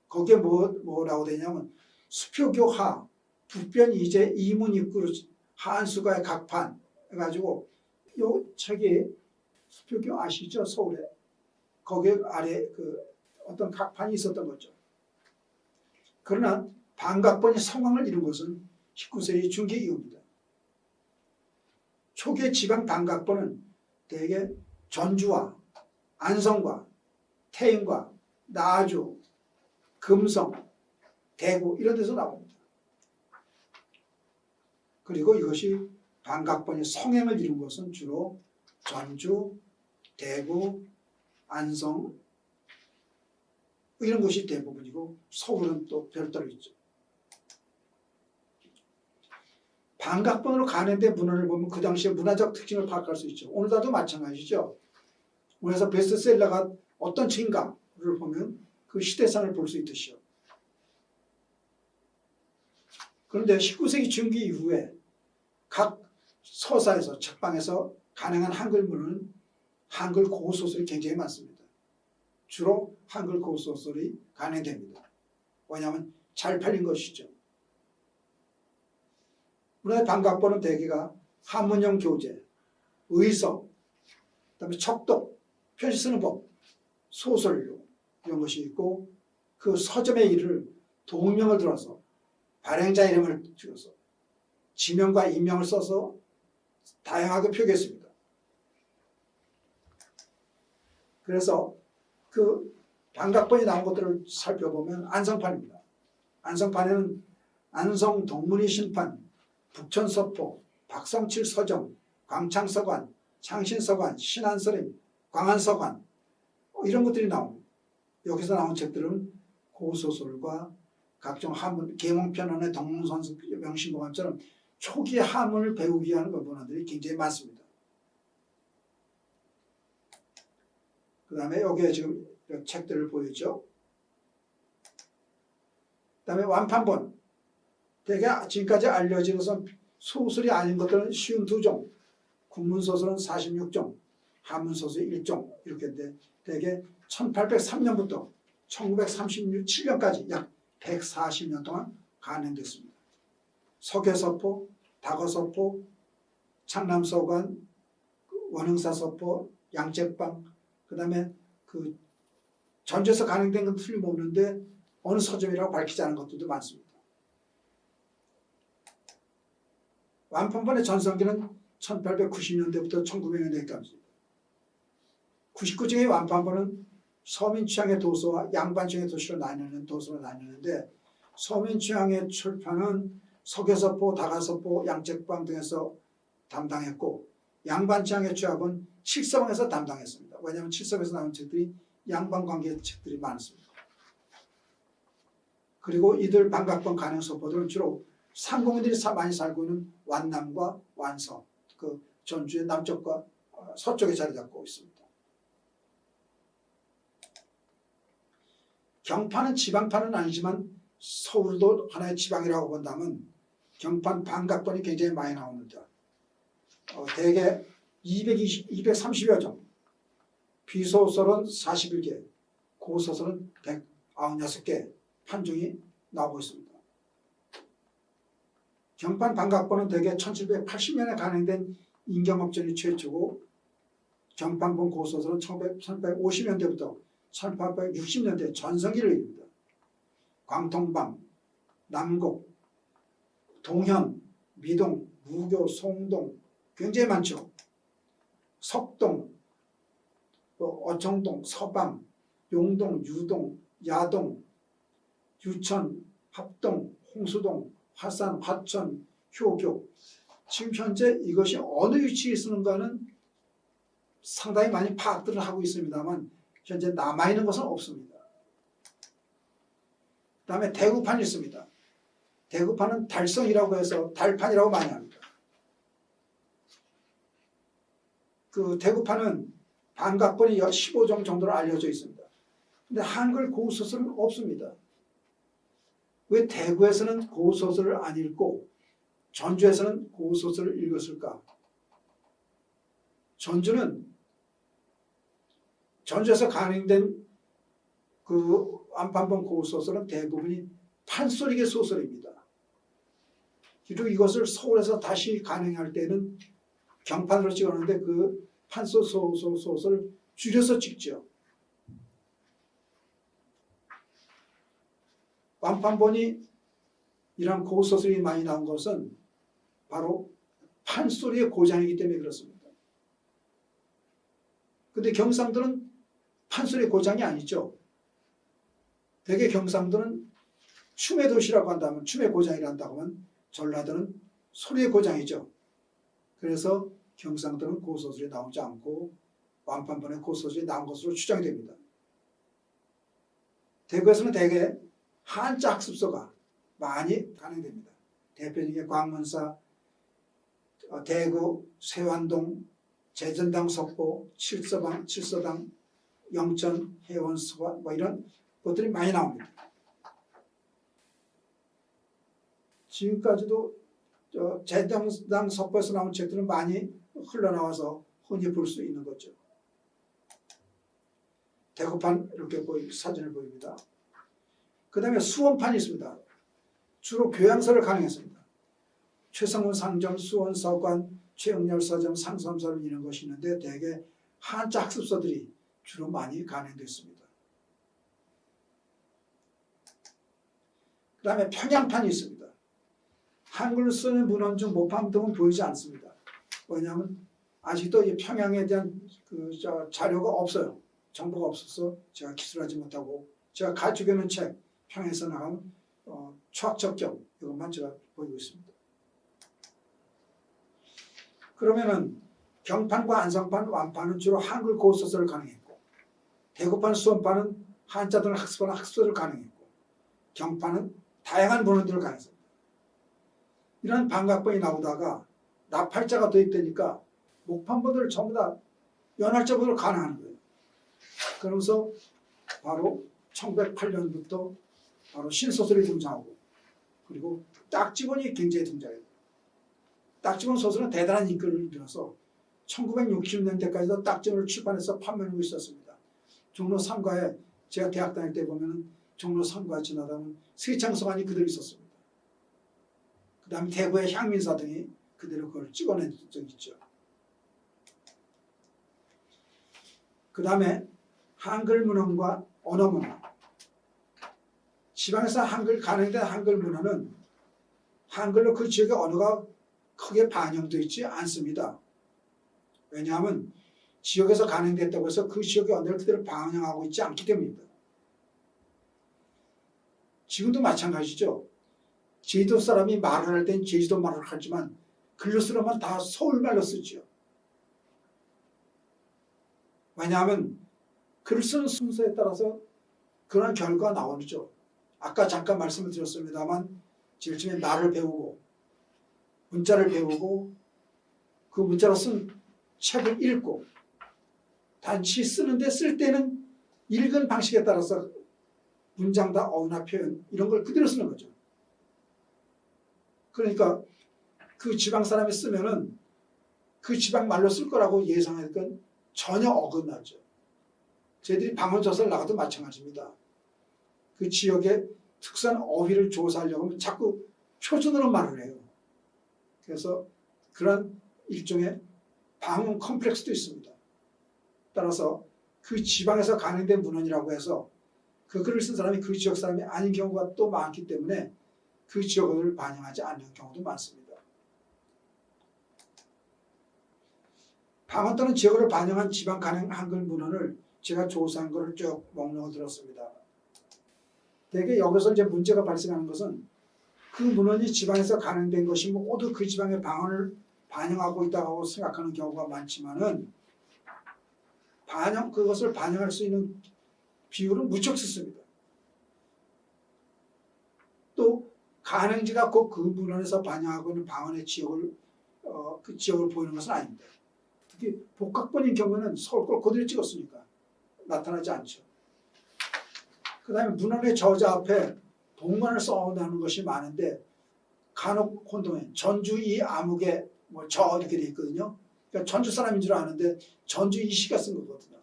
거기에 뭐라고 되냐면 수표교하 북변이제 이문입구로 한수가의 각판 해가지고 이 책이 수표교 아시죠? 서울에 거기 아래 그 어떤 각판이 있었던 거죠. 그러나 반각본이 성황을 이룬 것은 19세기 중기 이후입니다. 초기의 지방 반각본은 대개 전주와 안성과 태인과 나주, 금성, 대구 이런 데서 나옵니다. 그리고 이것이 반각본이 성행을 이룬 것은 주로 전주, 대구, 안성 이런 것이 대부분이고 서울은 또 별도로 있죠. 반각본으로 가는데 문헌을 보면 그 당시의 문화적 특징을 파악할 수 있죠. 오늘날도 마찬가지죠. 오늘에서 베스트셀러가 어떤 책인가를 보면 그 시대상을 볼 수 있듯이요. 그런데 19세기 중기 이후에 각 서사에서 책방에서 가능한 한글 문헌은 한글 고소설이 굉장히 많습니다. 주로 한글 고소설이 가능됩니다. 왜냐하면 잘 팔린 것이죠. 우리나라 반각본은 대개가 한문형 교재, 의서, 그다음에 척독, 편시 쓰는 법, 소설료 이런 것이 있고 그 서점의 일을 동명을 들어서 발행자 이름을 찍어서 지명과 인명을 써서 다양하게 표기했습니다. 그래서 그 반각본이 나온 것들을 살펴보면 안성판입니다. 안성판에는 안성동문이 심판, 북천서포, 박성칠 서정, 광창서관, 창신서관, 신안서림, 광안서관 이런 것들이 나옵니다. 여기서 나온 책들은 고소설과 각종 한문, 계몽편언의 동문선수 명신공안처럼 초기의 한문을 배우기 위한 문헌들이 굉장히 많습니다. 그 다음에 여기에 지금 책들을 보이죠. 그 다음에 완판본. 대개 지금까지 알려진 것은 소설이 아닌 것들은 쉬운 2종, 국문소설은 46종, 한문소설이 1종 이렇게 돼 대개 1803년부터 1937년까지 약 140년 동안 간행됐습니다. 서계서포, 다거서포, 창남서관, 원흥사서포, 양책방, 그 다음에 그 전주에서 간행된 건 틀림없는데 어느 서점이라고 밝히지 않은 것들도 많습니다. 완판본의 전성기는 1890년대부터 1900년대까지입니다. 99층의 완판본은 서민 취향의 도서와 양반 취향의 도서로 나뉘는데 서민 취향의 출판은 서계서포, 다가서포, 양책방 등에서 담당했고 양반 취향의 취합은 칠서방에서 담당했습니다. 왜냐하면 칠서방에서 나온 책들이 양반 관계의 책들이 많습니다. 그리고 이들 반각본 간행서포들은 주로 상공인들이 많이 살고 있는 완남과 완서, 그 전주의 남쪽과 서쪽에 자리 잡고 있습니다. 경판은 지방판은 아니지만 서울도 하나의 지방이라고 본다면 경판 반각본이 굉장히 많이 나옵니다. 대개 230여 점, 비소설은 41개, 고소설은 196개 판중이 나오고 있습니다. 경판 반각본은 대개 1780년에 간행된 임경업전이 최초고 경판본 고소설은 1850년대부터 1860년대 전성기를 이릅니다. 광통방, 남곡, 동현, 미동, 무교, 송동 굉장히 많죠. 석동, 어청동, 서방, 용동, 유동, 야동, 유천, 합동, 홍수동, 화산, 화천, 효교. 지금 현재 이것이 어느 위치에 있는가는 상당히 많이 파악들을 하고 있습니다만 현재 남아있는 것은 없습니다. 그 다음에 대구판이 있습니다. 대구판은 달성이라고 해서 달판이라고 많이 합니다. 그 대구판은 반각본이 15종 정도로 알려져 있습니다. 근데 한글 고소설은 없습니다. 왜 대구에서는 고소설을 안 읽고 전주에서는 고소설을 읽었을까? 전주에서 간행된 그 완판본 고소설은 대부분이 판소리계 소설입니다. 그리고 이것을 서울에서 다시 간행할 때는 경판으로 찍었는데 그 판소소설을 줄여서 찍죠. 완판본이 이런 고소설이 많이 나온 것은 바로 판소리의 고장이기 때문에 그렇습니다. 근데 경상도는 판소리의 고장이 아니죠. 대개 경상도는 춤의 도시라고 한다면, 춤의 고장이라 한다고 하면 전라도는 소리의 고장이죠. 그래서 경상도는 고소설이 나오지 않고 완판본의 고소설이 나온 것으로 추정이 됩니다. 대구에서는 대개 한자 학습서가 많이 간행됩니다. 대표적인 광문사, 대구, 세환동, 제전당 석보, 칠서당, 영천, 해원서가 뭐 이런 것들이 많이 나옵니다. 지금까지도 제전당 석보에서 나온 책들은 많이 흘러나와서 흔히 볼 수 있는 거죠. 대구판 이렇게 사진을 보입니다. 그 다음에 수원판이 있습니다. 주로 교양서를 간행했습니다. 최성훈 상점, 수원 서관, 최영렬 서점, 상섬서를 이런 것이 있는데 대개 한자 학습서들이 주로 많이 간행됐습니다. 그 다음에 평양판이 있습니다. 한글로 쓰는 문헌 중 모판 등은 보이지 않습니다. 왜냐하면 아직도 이 평양에 대한 자료가 없어요. 정보가 없어서 제가 기술하지 못하고 제가 가지고 있는 책 평양에서 나온 추학적경 이것만 제가 보이고 있습니다. 그러면은 경판과 안성판, 완판은 주로 한글 고소설을 간행했고 대구판, 수원판은 한자 등을 학습하는 학습서를 간행했고 경판은 다양한 문헌들을 간행했습니다. 이런 반각본이 나오다가 납할자가 도입되니까 목판본들을 전부 다 연할자본으로 간행하는 거예요. 그러면서 바로 1908년부터 바로 신소설이 등장하고 그리고 딱지본이 굉장히 등장해요. 딱지본 소설은 대단한 인기를 이뤄서 1960년대까지도 딱지본을 출판해서 판매하고 있었습니다. 종로 3가에 제가 대학 다닐 때 보면 종로 3가 지나다 보면 세창서관이 그대로 있었습니다. 그 다음에 대구의 향민사 등이 그대로 그걸 찍어낸 적이 있죠. 그 다음에 한글 문헌과 언어 문헌. 지방에서 가능된 한글 문헌은 한글로 그 지역의 언어가 크게 반영되어 있지 않습니다. 왜냐하면 지역에서 가능됐다고 해서 그 지역의 언어를 그대로 반영하고 있지 않기 때문입니다. 지금도 마찬가지죠. 제주도 사람이 말을 할 땐 제주도 말을 하지만 글로 쓰려면 다 서울말로 쓰죠. 왜냐하면 글을 쓰는 순서에 따라서 그런 결과가 나오죠. 아까 잠깐 말씀을 드렸습니다만 제일 처음에 말을 배우고 문자를 배우고 그 문자로 쓴 책을 읽고 단지 쓰는데 쓸 때는 읽은 방식에 따라서 문장과 어휘나 표현 이런 걸 그대로 쓰는 거죠. 그러니까 그 지방 사람이 쓰면은 그 지방 말로 쓸 거라고 예상했건 전혀 어긋나죠. 저희들이 방언조사를 나가도 마찬가지입니다. 그 지역의 특수한 어휘를 조사하려고 하면 자꾸 표준어로 말을 해요. 그래서 그런 일종의 방언 컴플렉스도 있습니다. 따라서 그 지방에서 가능된 문헌이라고 해서 그 글을 쓴 사람이 그 지역 사람이 아닌 경우가 또 많기 때문에 그 지역을 반영하지 않는 경우도 많습니다. 방언 또는 지역을 반영한 지방 가능 한글 문헌을 제가 조사한 것을 쭉 목록을 들었습니다. 대개 여기서 이제 문제가 발생하는 것은 그 문헌이 지방에서 가능된 것이 모두 그 지방의 방언을 반영하고 있다고 생각하는 경우가 많지만은 그것을 반영할 수 있는 비율은 무척 적습니다. 또 가능지가 꼭 그 문헌에서 반영하고 있는 방언의 지역을 그 지역을 보이는 것은 아닙니다. 특히 복각본인 경우는 서울 걸 그대로 찍었으니까 나타나지 않죠. 그 다음에 문헌의 저자 앞에 본관을 써온다는 것이 많은데 간혹 혼동해. 전주 이 암흑에 저 이렇게 돼 있거든요. 그러니까 전주 사람인 줄 아는데 전주 이 시가 쓴 거거든요.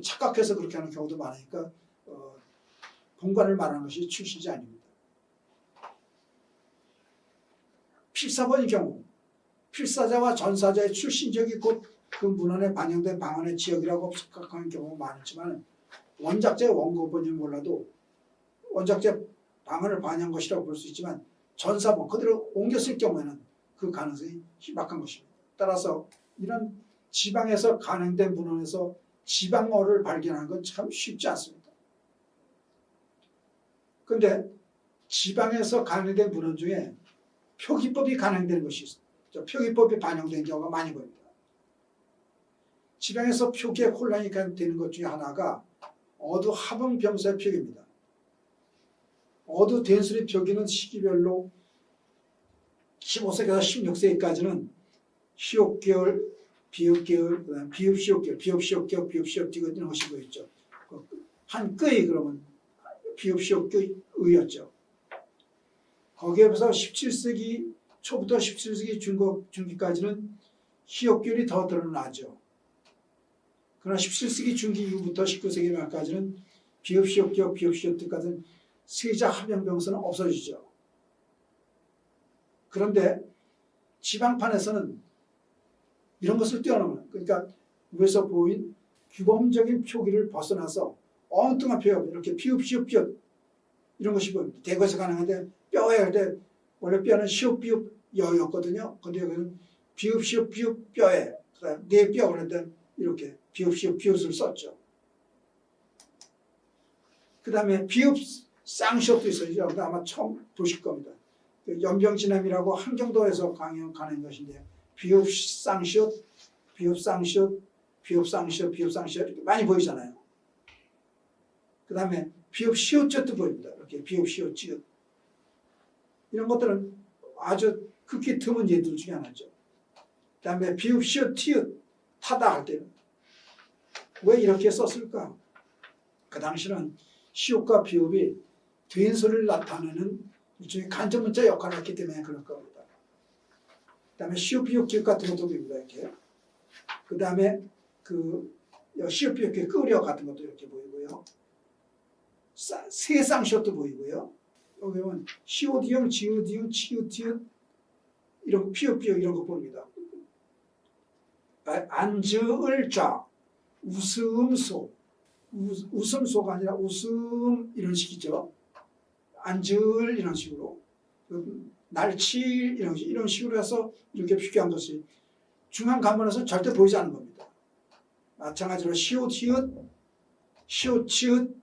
착각해서 그렇게 하는 경우도 많으니까 본관을 말하는 것이 출신이 아닙니다. 필사본의 경우 필사자와 전사자의 출신 지역이 곧 그 문헌에 반영된 방언의 지역이라고 생각하는 경우가 많지만 원작자의 원고본이 몰라도 원작자 방언을 반영한 것이라고 볼 수 있지만 전사본 그대로 옮겼을 경우에는 그 가능성이 희박한 것입니다. 따라서 이런 지방에서 가능된 문헌에서 지방어를 발견하는 건 참 쉽지 않습니다. 그런데 지방에서 가능된 문헌 중에 표기법이 가능되는 것이 있습니다. 표기법이 반영된 경우가 많이 보입니다. 지방에서 표기에 혼란이 되는 것 중에 하나가 어두 합음병사의 표기입니다. 어두 된수리 표기는 시기별로 15세에서 16세기까지는 시옥계열, 비읍계열, 그다음 비읍시옥계열, 비읍시옥계열, 비읍시옥디귿 이런 것이 보였죠. 한끄이 그러면 비읍시옥의였죠. 거기에 비해서 17세기 초부터 17세기 중기까지는 시옥계열이 더 드러나죠. 그러나 17세기 중기 이후부터 19세기 말까지는 비읍시옥계열, 비읍시옥디귿 같은 세자 합양병서는 없어지죠. 그런데 지방판에서는 이런 것을 뛰어넘는, 그러니까 위에서 보인 규범적인 표기를 벗어나서 엉뚱한 표현, 이렇게 비읍, 비읍 이런 것이 보입니다. 대구에서 가능한데 뼈에 할 때 원래 뼈는 시읍, 비읍, 여였거든요. 근데 여기는 비읍, 시읍, 비읍, 뼈에 그다음 네 뼈 그런데 이렇게 비읍, 시읍, 비읍을 썼죠. 그 다음에 비읍, 쌍시읍도 있어요. 아마 처음 보실 겁니다. 연병진암이라고 한경도에서 가는 것인데 비읍, 쌍시읍, 비읍, 쌍시읍, 비읍, 쌍시읍, 비읍, 쌍시읍 이렇게 많이 보이잖아요. 그 다음에 비읍, 시옷젓도 보입니다. 이렇게 비읍, 시옷, 찌읒 이런 것들은 아주 극히 드문 예들 중에 하나죠. 그 다음에 비읍, 시옷, 티읕 타다 할 때는 왜 이렇게 썼을까? 그 당시는 시옷과 비읍이 된소리를 나타내는 일종의 간접문자 역할을 했기 때문에 그럴 겁니다. 그 다음에 시옷, 비읍, 기읍 같은 것도 보입니다. 이렇게. 그 다음에 시옷, 비읍, 기읍, 끄려 같은 것도 이렇게 보이고요. 세상시옷도 보이고요. 여기 보면 시옷, 이응, 지읒, 이응, 치읒, 디읒, 이런 피읍 이런 거 봅니다. 앉을 좌 웃음소 웃음소가 아니라 웃음 이런 식이죠. 앉을 이런 식으로 날칠 이런 식으로 해서 이렇게 비교한 것이 중앙 간문에서 절대 보이지 않는 겁니다. 마찬가지로 시옷 히읗 시옷 치읓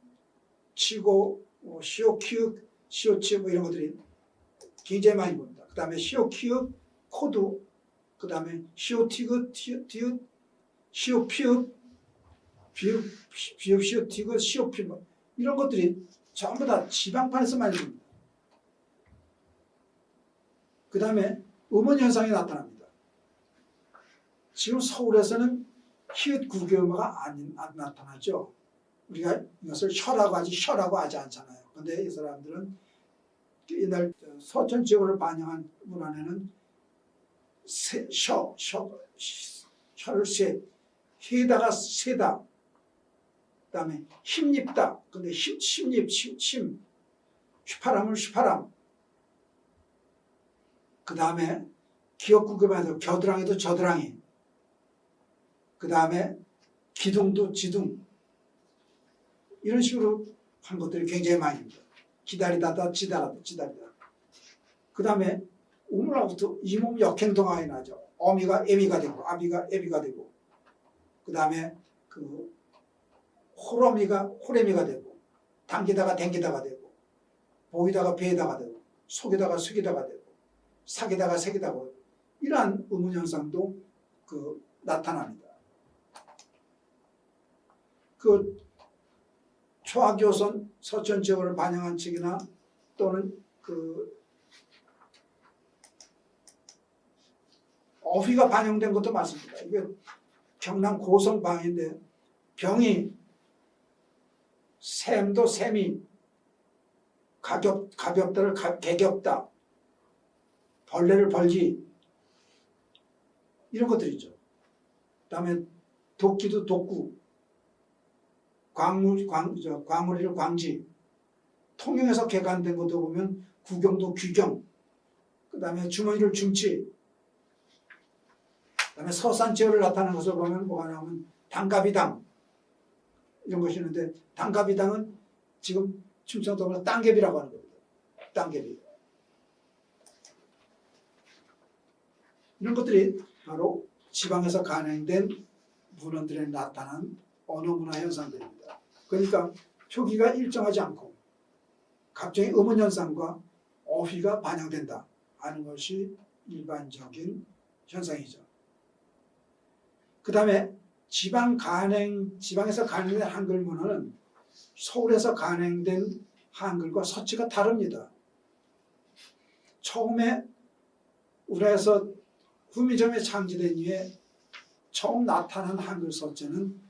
치고 시옷 키읔 시옷 치읓 이런 것들이 굉장히 많이 봅니다. 그 다음에 시옷 키읔 코두 그 다음에 시옷 티귿 디귿 시옷 피읍 비읍 시옷 티귿 시옷 피읍 이런 것들이 전부 다 지방판에서 많이 봅니다. 그 다음에 음원 현상이 나타납니다. 지금 서울에서는 히읗 구개음화가 안 나타나죠. 우리가 이것을 혀라고 하지 않잖아요. 그런데 이 사람들은 옛날 서천 지역을 반영한 문안에는 혀를 해다가 세다. 그 다음에 힘입다. 근데 힘입, 휘파람을 휘파람. 그 다음에 기역구금에도 겨드랑이도 저드랑이. 그 다음에 기둥도 지둥. 이런 식으로 한 것들이 굉장히 많이 있습니다. 기다리다다 지다리다. 그 다음에 우물하고부터 이몸 역행동하게 나죠. 어미가 애미가 되고 아미가 애비가 되고 그 다음에 그 호러미가 호래미가 되고 당기다가 댕기다가 되고 보이다가 배에다가 되고 속에다가 숙이다가 되고 사기다가 색이다가 되고 이러한 의문 현상도 나타납니다. 초학교선 서천 지역을 반영한 책이나 또는 어휘가 반영된 것도 맞습니다. 이게 경남 고성 방인데 병이 샘도 샘이 가볍다를 개겹다 벌레를 벌기 이런 것들이죠. 그 다음에 도끼도 독구 광물이를 광지 통영에서 개간된 것도 보면 구경도 귀경 그 다음에 주머니를 중치 그 다음에 서산지어를 나타내는 것을 보면 뭐가 나오면 당가비당 이런 것이 있는데 당가비당은 지금 충청도는 땅개비라고 하는 겁니다. 땅개비 이런 것들이 바로 지방에서 간행된 문헌들에 나타난 언어 문화 현상들입니다. 그러니까 표기가 일정하지 않고 갑자기 음원 현상과 어휘가 반영된다 하는 것이 일반적인 현상이죠. 그 다음에 지방에서 간행된 한글 문헌은 서울에서 간행된 한글과 서치가 다릅니다. 처음에 우리나라에서 후미점에 창제된 이후에 처음 나타난 한글 서체는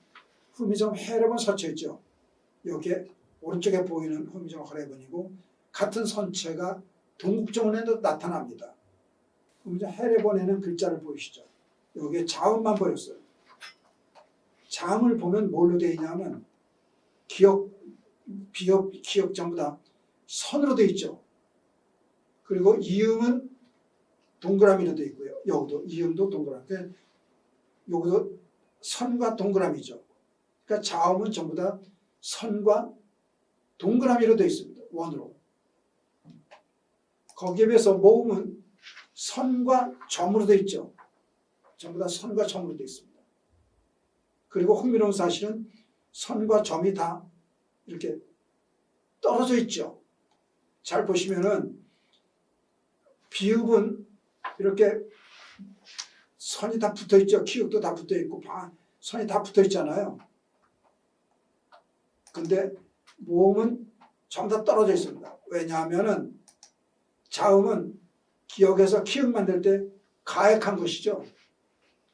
후미점 해례본 서체죠. 여기에 오른쪽에 보이는 후미점 해례본이고 같은 선체가 동국정원에도 나타납니다. 후미점 해례본에는 글자를 보이시죠. 여기에 자음만 보였어요. 자음을 보면 뭘로 되어 있냐면 기역, 비역, 기역 전부 다 선으로 되어 있죠. 그리고 이음은 동그라미로 되어 있고요. 여기도 이음도 동그라미. 여기도 선과 동그라미죠. 그러니까 자음은 전부 다 선과 동그라미로 되어 있습니다. 원으로. 거기에 비해서 모음은 선과 점으로 되어 있죠. 전부 다 선과 점으로 되어 있습니다. 그리고 흥미로운 사실은 선과 점이 다 이렇게 떨어져 있죠. 잘 보시면은 비읍은 이렇게 선이 다 붙어 있죠. 키읔도 다 붙어 있고 선이 다 붙어 있잖아요. 근데 모음은 전부 다 떨어져 있습니다. 왜냐하면은 자음은 기역에서 키읔 만들 때 가액한 것이죠.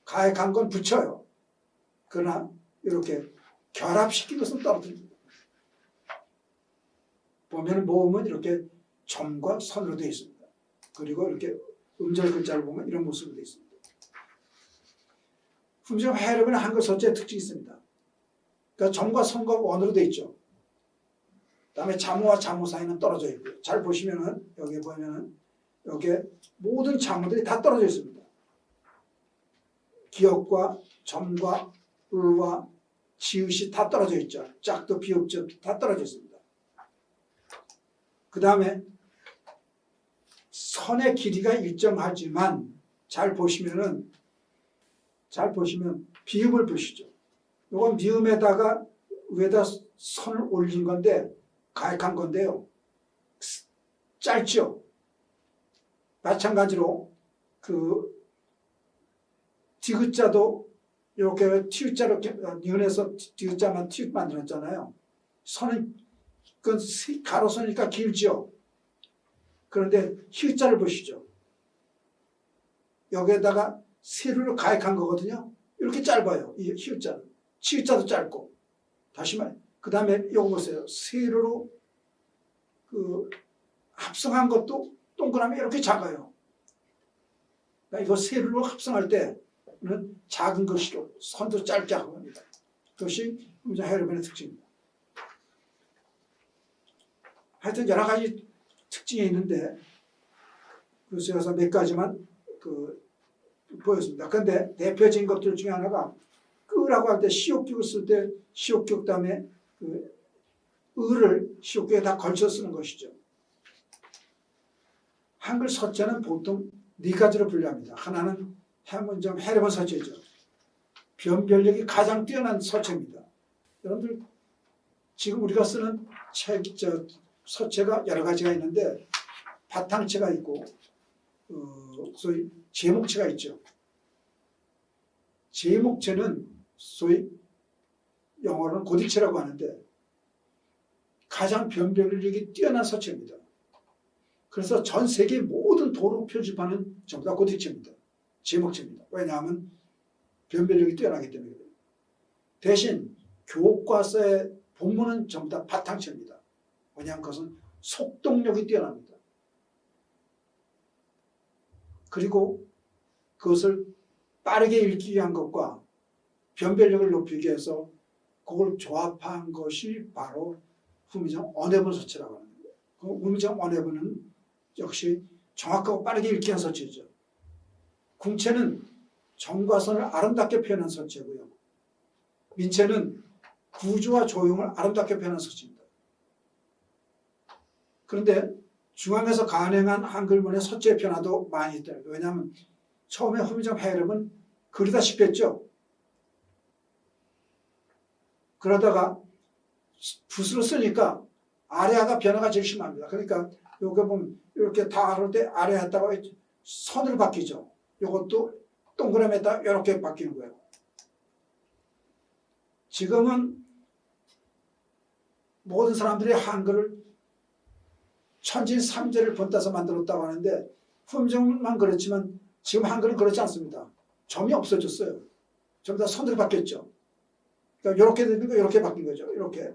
가액한 건 붙여요. 그러나 이렇게 결합시킨 것은 떨어집니다. 보면 모음은 이렇게 점과 선으로 되어 있습니다. 그리고 이렇게 음절 글자를 보면 이런 모습으로 되어 있습니다. 후미점 해례본의 한글 서체의 특징이 있습니다. 그러니까 점과 선과 원으로 되어 있죠. 그 다음에 자모와 자모 사이는 떨어져 있고요. 잘 보시면은 여기 보면은 여기에 모든 자문들이 다 떨어져 있습니다. 기역과 점과 을과 지읒이 다 떨어져 있죠. 짝도 비읍도 다 떨어져 있습니다. 그 다음에 선의 길이가 일정하지만 잘 보시면 비읍을 보시죠. 이건 미음에다가 위에다 선을 올린 건데 가액한 건데요. 짧죠. 마찬가지로 그 디귿자도 이렇게 티읕자로 니은에서 디귿자만 티읕 만들었잖아요. 선은 그건 가로선이니까 길죠. 그런데 히읗자를 보시죠. 여기에다가 세로를 가액한 거거든요. 이렇게 짧아요. 이 히읗자는. 치읓자도 짧고. 다시 말해. 그 다음에 이거 보세요. 세로로 그 합성한 것도 동그라미 이렇게 작아요. 그러니까 이거 세로로 합성할 때는 작은 글씨로 선도 짧게 하고 합니다. 그것이 해열변의 특징입니다. 하여튼 여러 가지 특징이 있는데 그래서 몇 가지만 보였습니다. 그런데 대표적인 것들 중에 하나가 끄라고 할 때 시옷격을 쓸 때 시옷격 다음에 을을 시옷격에 다 걸쳐 쓰는 것이죠. 한글 서체는 보통 네 가지로 분류합니다. 하나는 해문점 해례본 서체죠. 변별력이 가장 뛰어난 서체입니다. 여러분들 지금 우리가 쓰는 서체가 여러 가지가 있는데 바탕체가 있고 소위 제목체가 있죠. 제목체는 소위 영어로는 고딕체라고 하는데 가장 변별력이 뛰어난 서체입니다. 그래서 전 세계 모든 도로 표지판은 전부 다 고딕체입니다. 제목체입니다. 왜냐하면 변별력이 뛰어나기 때문에 그래요. 대신 교과서의 본문은 전부 다 바탕체입니다. 왜냐하면 그것은 속독력이 뛰어납니다. 그리고 그것을 빠르게 읽기 위한 것과 변별력을 높이기 위해서 그걸 조합한 것이 바로 후미정 언해본 서체라고 하는 거예요. 그 후미정 언해본은 역시 정확하고 빠르게 읽기 위한 서체죠. 궁체는 정과 선을 아름답게 표현한 서체고요. 민체는 구조와 조형을 아름답게 표현한 서체입니다. 그런데 중앙에서 간행한 한글문의 서체의 변화도 많이 있다. 왜냐하면 처음에 후미정 해협은 그리다시피 했죠. 그러다가 붓으로 쓰니까 아래하가 변화가 제일 심합니다. 그러니까 여기 보면 이렇게 다 하를 때 아래 했다가 선으로 바뀌죠. 이것도 동그라미에다 이렇게 바뀌는 거예요. 지금은 모든 사람들이 한글을 천진삼재를 본따서 만들었다고 하는데 후미정만 그렇지만 지금 한글은 그렇지 않습니다. 점이 없어졌어요. 전부 다 선으로 바뀌었죠. 그러니까 이렇게 되는 거 이렇게 바뀐 거죠. 이렇게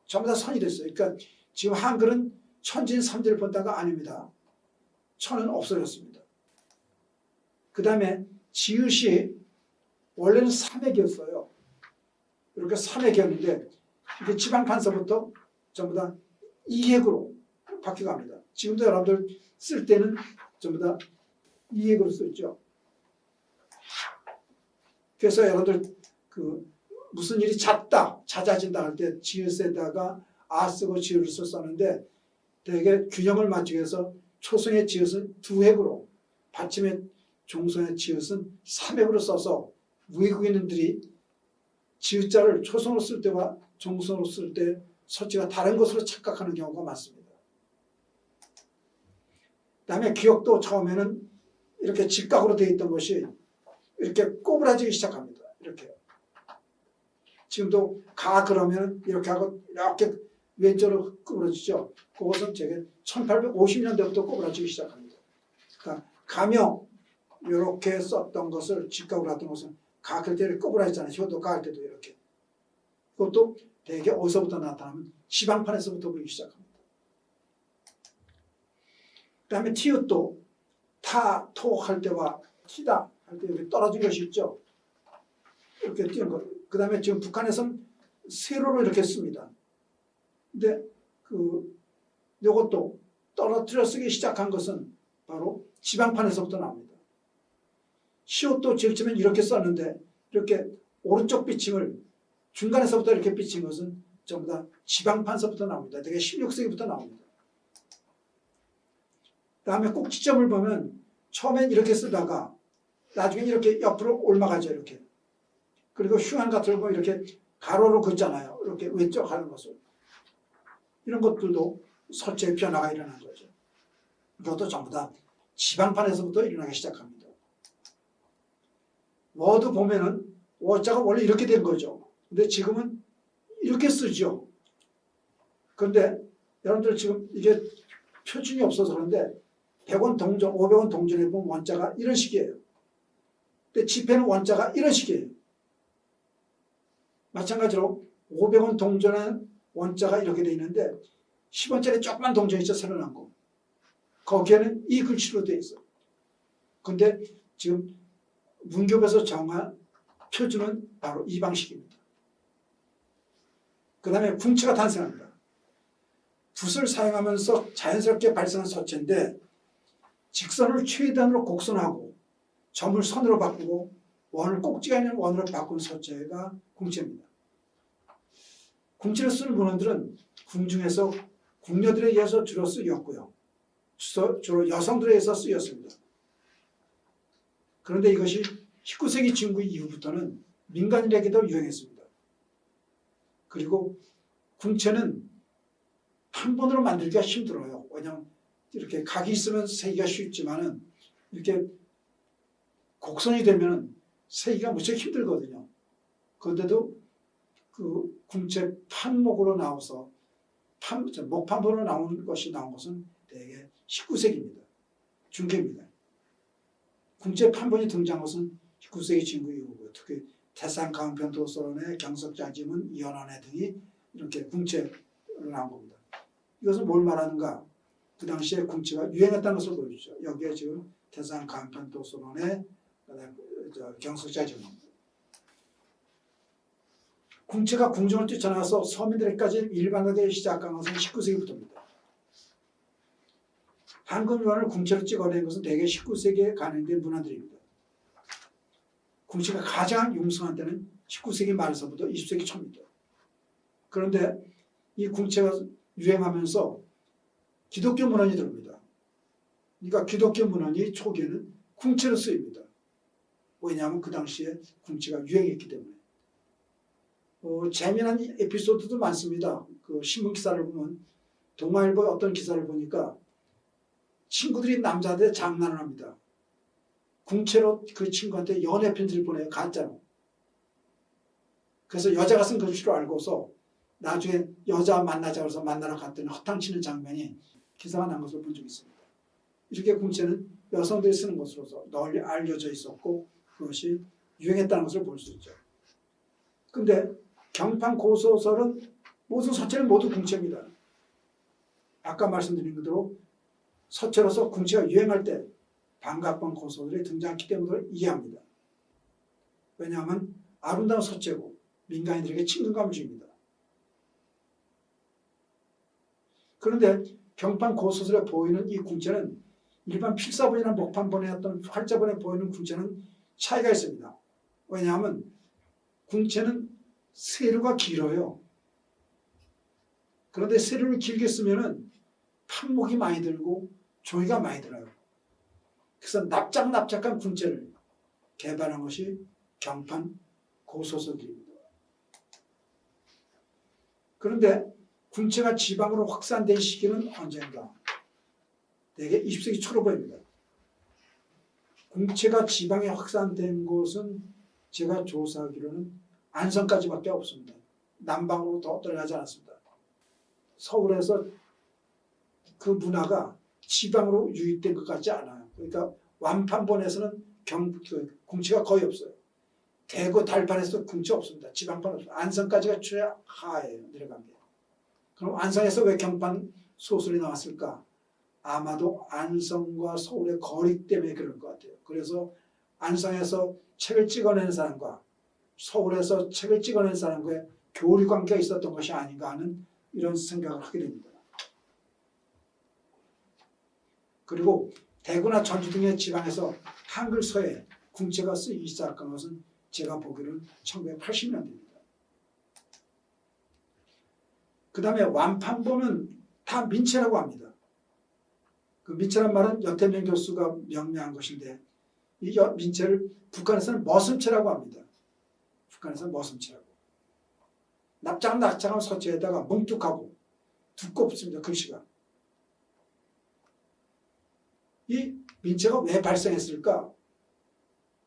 전부 다 선이 됐어요. 그러니까 지금 한글은 천진삼재를 본따가 아닙니다. 천은 없어졌습니다. 그 다음에 지읒이 원래는 삼획이었어요. 이렇게 삼획이었는데 이게 지방판서부터 전부 다 이획으로 바뀌어갑니다. 지금도 여러분들 쓸 때는 전부 다 이획으로 쓰죠. 그래서 여러분들 무슨 일이 잦아진다 할 때 지읒에다가 아 쓰고 지읒을 썼었는데 되게 균형을 맞추기 위해서 초성의 지읒은 두 획으로 받침의 종성의 지읒은 3획으로 써서 외국인들이 지읒자를 초성으로 쓸 때와 종성으로 쓸 때 서체가 다른 것으로 착각하는 경우가 많습니다. 그 다음에 기역도 처음에는 이렇게 직각으로 되어 있던 것이 이렇게 꼬부라지기 시작합니다. 이렇게. 지금도 가 그러면 이렇게 하고 이렇게 왼쪽으로 꼬부라지죠. 그것은 제게 1850년대부터 꼬부라지기 시작합니다. 그러니까 가명 이렇게 썼던 것을 직각으로 했던 것은 가할 때를 꼬부라지잖아요. 효도 가할 때도 이렇게. 그것도 되게 어디서부터 나타나면 지방판에서부터 보이기 시작합니다. 그 다음에 티읕도 타, 토 할 때와 티다 할 때 이렇게 떨어진 것이 있죠. 이렇게 띄는 것. 그 다음에 지금 북한에서는 세로로 이렇게 씁니다. 근데 요것도 떨어뜨려 쓰기 시작한 것은 바로 지방판에서부터 나옵니다. 시옷도 제일 처음엔 이렇게 썼는데 이렇게 오른쪽 비침을 중간에서부터 이렇게 비친 것은 전부 다 지방판서부터 나옵니다. 되게 16세기부터 나옵니다. 다음에 꼭지점을 보면 처음엔 이렇게 쓰다가 나중에 이렇게 옆으로 올라가죠. 이렇게. 그리고 흉안 같은 거 이렇게 가로로 긋잖아요. 이렇게 왼쪽 하는 것을. 이런 것들도 서체의 변화가 일어난 거죠. 이것도 전부 다 지방판에서부터 일어나기 시작합니다. 워도 보면은 워자가 원래 이렇게 된 거죠. 근데 지금은 이렇게 쓰죠. 그런데 여러분들 지금 이게 표준이 없어서 그런데 100원 동전, 500원 동전에 보면 원자가 이런 식이에요. 근데 지폐는 원자가 이런 식이에요. 마찬가지로 500원 동전에 원자가 이렇게 돼 있는데 10원짜리 조그만 동전이 있죠. 새로 난 거. 거기에는 이 글씨로 돼 있어요. 근데 지금 문교부에서 정한 표준은 바로 이 방식입니다. 그 다음에 궁체가 탄생합니다. 붓을 사용하면서 자연스럽게 발생한 서체인데 직선을 최단으로 곡선하고 점을 선으로 바꾸고 원을 꼭지가 있는 원으로 바꾼 서체가 궁체입니다. 궁체를 쓰는 문헌들은 궁중에서 궁녀들에 의해서 주로 쓰였고요. 주로 여성들에 의해서 쓰였습니다. 그런데 이것이 19세기 중후 이후부터는 민간인에게도 유행했습니다. 그리고 궁체는 한 번으로 만들기가 힘들어요. 왜냐하면 이렇게 각이 있으면 세기가 쉽지만은 이렇게 곡선이 되면 세기가 무척 힘들거든요. 그런데도 그 궁체 판목으로 나와서 목판본으로 나온 것은 대개 19세기입니다. 중계입니다. 궁체 판본이 등장한 것은 19세기 중후 이후고요. 특히 태산 강편 도서론의 경석자지문 이연원회 등이 이렇게 궁체로 나온 겁니다. 이것은 뭘 말하는가? 그 당시에 궁체가 유행했다는 것을 보여주죠. 여기에 지금 태산 강편 도서론의 경석자지문. 궁체가 궁중을 뛰쳐나가서 서민들에게까지 일반화되기 시작한 것은 19세기부터입니다. 한금유환을 궁체로 찍어낸 것은 대개 19세기에 간행된 문화들입니다. 궁체가 가장 융성한 때는 19세기 말에서부터 20세기 초입니다. 그런데 이 궁체가 유행하면서 기독교 문헌이 들어옵니다. 그러니까 기독교 문헌이 초기에는 궁체로 쓰입니다. 왜냐하면 그 당시에 궁체가 유행했기 때문에. 재미난 에피소드도 많습니다. 그 신문 기사를 보면 동아일보의 어떤 기사를 보니까 친구들이 남자한테 장난을 합니다. 궁체로 그 친구한테 연애 편지를 보내요. 가짜로. 그래서 여자가 쓴 글씨로 알고서 나중에 여자 만나자고 해서 만나러 갔더니 허탕치는 장면이 기사가 난 것을 본 적이 있습니다. 이렇게 궁체는 여성들이 쓰는 것으로서 널리 알려져 있었고 그것이 유행했다는 것을 볼 수 있죠. 근데 경판 고소설은 모든 서체는 모두 궁체입니다. 아까 말씀드린 그대로 서체로서 궁체가 유행할 때 반갑번 고소들이 등장했기 때문에 이해합니다. 왜냐하면 아름다운 서체고 민간인들에게 친근감을 줍니다. 그런데 경판 고소설에 보이는 이 궁체는 일반 필사본이나 목판본의 어떤 활자본에 보이는 궁체는 차이가 있습니다. 왜냐하면 궁체는 세류가 길어요. 그런데 세류를 길게 쓰면은 판목이 많이 들고 종이가 많이 들어요. 그래서 납작납작한 궁체를 개발한 것이 경판 고소설들입니다. 그런데 궁체가 지방으로 확산된 시기는 언젠가? 대개 20세기 초로 보입니다. 궁체가 지방에 확산된 곳은 제가 조사하기로는 안성까지밖에 없습니다. 남방으로 더 떠나지 않았습니다. 서울에서 그 문화가 지방으로 유입된 것 같지 않아요. 그러니까 완판본에서는 궁체가 거의 없어요. 대구 달판에서도 궁체 없습니다. 지방판 없습니다. 안성까지가 최하예요. 내려간 게. 그럼 안성에서 왜 경판 소설이 나왔을까? 아마도 안성과 서울의 거리 때문에 그럴 것 같아요. 그래서 안성에서 책을 찍어내는 사람과 서울에서 책을 찍어낸 사람과의 교류 관계가 있었던 것이 아닌가 하는 이런 생각을 하게 됩니다. 그리고 대구나 전주 등의 지방에서 한글 서예, 궁체가 쓰이기 시작한 것은 제가 보기로는 1980년대입니다. 그 다음에 완판본은 다 민체라고 합니다. 그 민체란 말은 여태명 교수가 명명한 것인데 이 민체를 북한에서는 머슴체라고 합니다. 북한에서는 머슴체라고. 납작한 서체에다가 뭉툭하고 두껍습니다. 글씨가. 이 민체가 왜 발생했을까?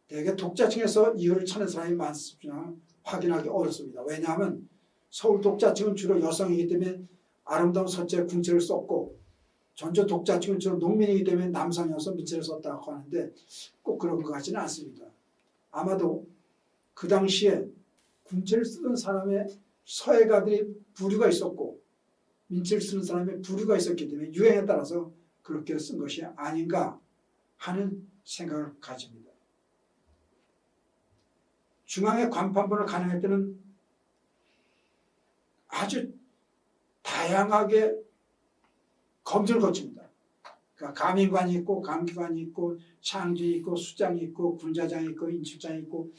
대개 독자층에서 이유를 찾는 사람이 많습니다. 확인하기 어렵습니다. 왜냐하면 서울 독자층은 주로 여성이기 때문에 아름다운 서체 궁체를 썼고 전주 독자층은 주로 농민이기 때문에 남성이어서 민체를 썼다고 하는데 꼭 그런 것 같지는 않습니다. 아마도 그 당시에 궁체를 쓰던 사람의 서예가들이 부류가 있었고 민체를 쓰는 사람의 부류가 있었기 때문에 유행에 따라서 그렇게 쓴 것이 아닌가 하는 생각을 가집니다. 중앙에 관판본을 가능할 때는 아주 다양하게 검증을 거칩니다. 그러니까 가민관이 있고 감기관이 있고 창주이 있고 수장이 있고 군자장이 있고 인출장이 있고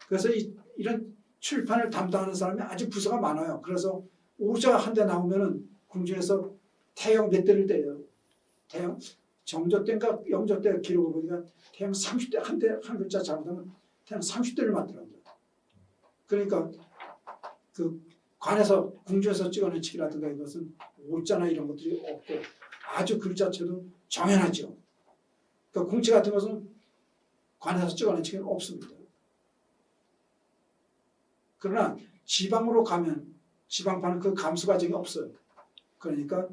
그래서 이런 출판을 담당하는 사람이 아주 부서가 많아요. 그래서 오자가 한 대 나오면은 궁중에서 태형 몇 대를 떼요. 태형 정조 때인가 영조 때 기록을 보니까 태형 30대 한 글자 잘못하면 태형 30대를 맞더라고요. 그러니까 그 관에서 궁중에서 찍어낸 책이라든가 이것은 오자나 이런 것들이 없고 아주 글 자체도 정연하죠. 그러니까 궁체 같은 것은 관에서 찍어낸 책은 없습니다. 그러나 지방으로 가면 지방판은 그 감수 과정이 없어요. 그러니까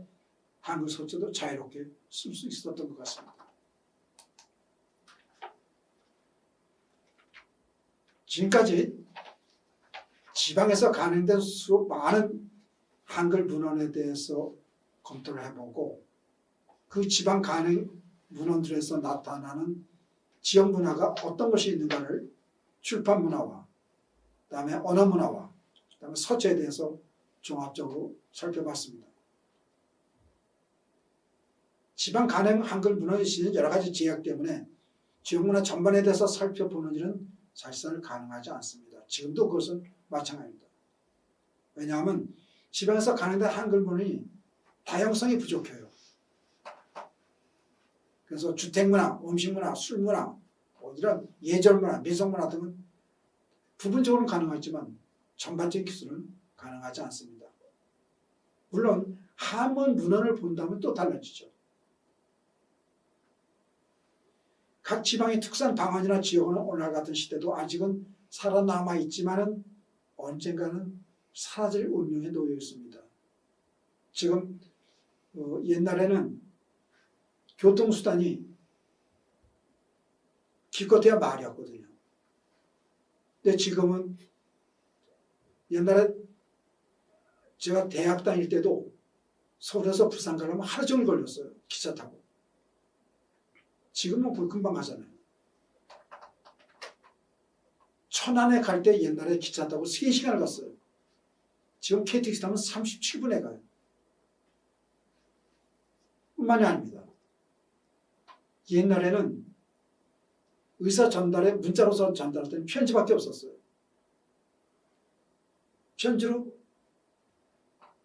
한글 서체도 자유롭게 쓸 수 있었던 것 같습니다. 지금까지 지방에서 가능된 많은 한글 문헌에 대해서 검토를 해보고 그 지방 가능 문헌들에서 나타나는 지역 문화가 어떤 것이 있는가를 출판 문화와 그다음에 언어 문화와 그다음에 서체에 대해서 종합적으로 살펴봤습니다. 지방 가능 한글 문헌에 실린 여러 가지 제약 때문에 지역 문화 전반에 대해서 살펴보는 일은 사실상 가능하지 않습니다. 지금도 그것은 마찬가지입니다. 왜냐하면 지방에서 가능된 한글 문헌이 다양성이 부족해요. 그래서 주택문화, 음식문화, 술문화, 이런 예절문화, 미성문화 등은 부분적으로는 가능하지만 전반적인 기술은 가능하지 않습니다. 물론 한문 문헌을 본다면 또 달라지죠. 각 지방의 특산 방언이나 지역어는 오늘날 같은 시대도 아직은 살아남아 있지만은 언젠가는 사라질 운명에 놓여 있습니다. 지금 옛날에는 교통수단이 기껏해야 말이었거든요. 근데 지금은 옛날에 제가 대학 다닐 때도 서울에서 부산 가려면 하루 종일 걸렸어요. 기차 타고. 지금은 금방 가잖아요. 천안에 갈 때 옛날에 기차 타고 3시간을 갔어요. 지금 KTX 타면 37분에 가요. 뿐만이 아닙니다. 옛날에는 의사 전달에 문자로서 전달할 때는 편지밖에 없었어요. 편지로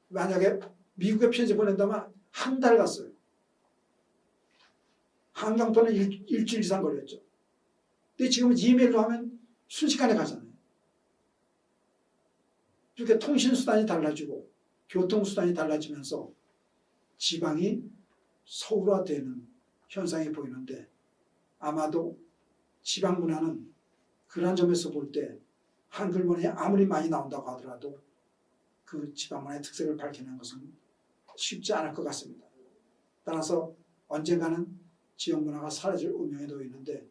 만약에 미국에 편지 보낸다면 한 달 갔어요. 한강도는 일주일 이상 걸렸죠. 근데 지금은 이메일로 하면 순식간에 가잖아요. 이렇게 통신수단이 달라지고 교통수단이 달라지면서 지방이 서울화되는 현상이 보이는데 아마도 지방 문화는 그런 점에서 볼 때 한글 문헌이 아무리 많이 나온다고 하더라도 그 지방 문화의 특색을 밝히는 것은 쉽지 않을 것 같습니다. 따라서 언젠가는 지역 문화가 사라질 운명에 놓여 있는데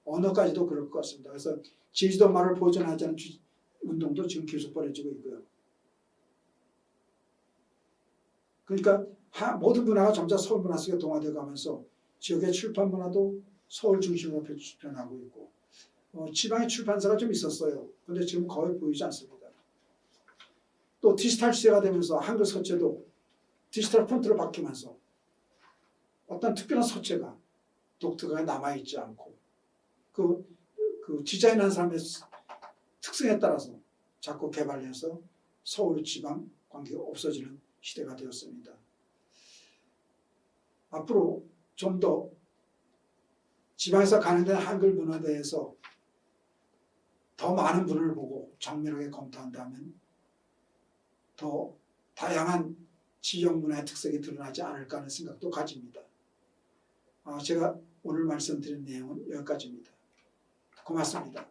언어까지도 그럴 것 같습니다. 그래서 제주도 말을 보존하자는 운동도 지금 계속 벌어지고 있고요. 그러니까 모든 문화가 점차 서울 문화 속에 동화되어 가면서 지역의 출판 문화도 서울 중심으로 변하고 있고 지방의 출판사가 좀 있었어요. 그런데 지금 거의 보이지 않습니다. 또 디지털 시대가 되면서 한글 서체도 디지털 폰트로 바뀌면서 어떤 특별한 서체가 독특하게 남아있지 않고 그 디자인한 사람의 특성에 따라서 자꾸 개발해서 서울 지방 관계가 없어지는 시대가 되었습니다. 앞으로 좀 더 지방에서 가는데 한글 문화에 대해서 더 많은 분을 보고 정밀하게 검토한다면 더 다양한 지역 문화의 특색이 드러나지 않을까 하는 생각도 가집니다. 제가 오늘 말씀드린 내용은 여기까지입니다. 고맙습니다.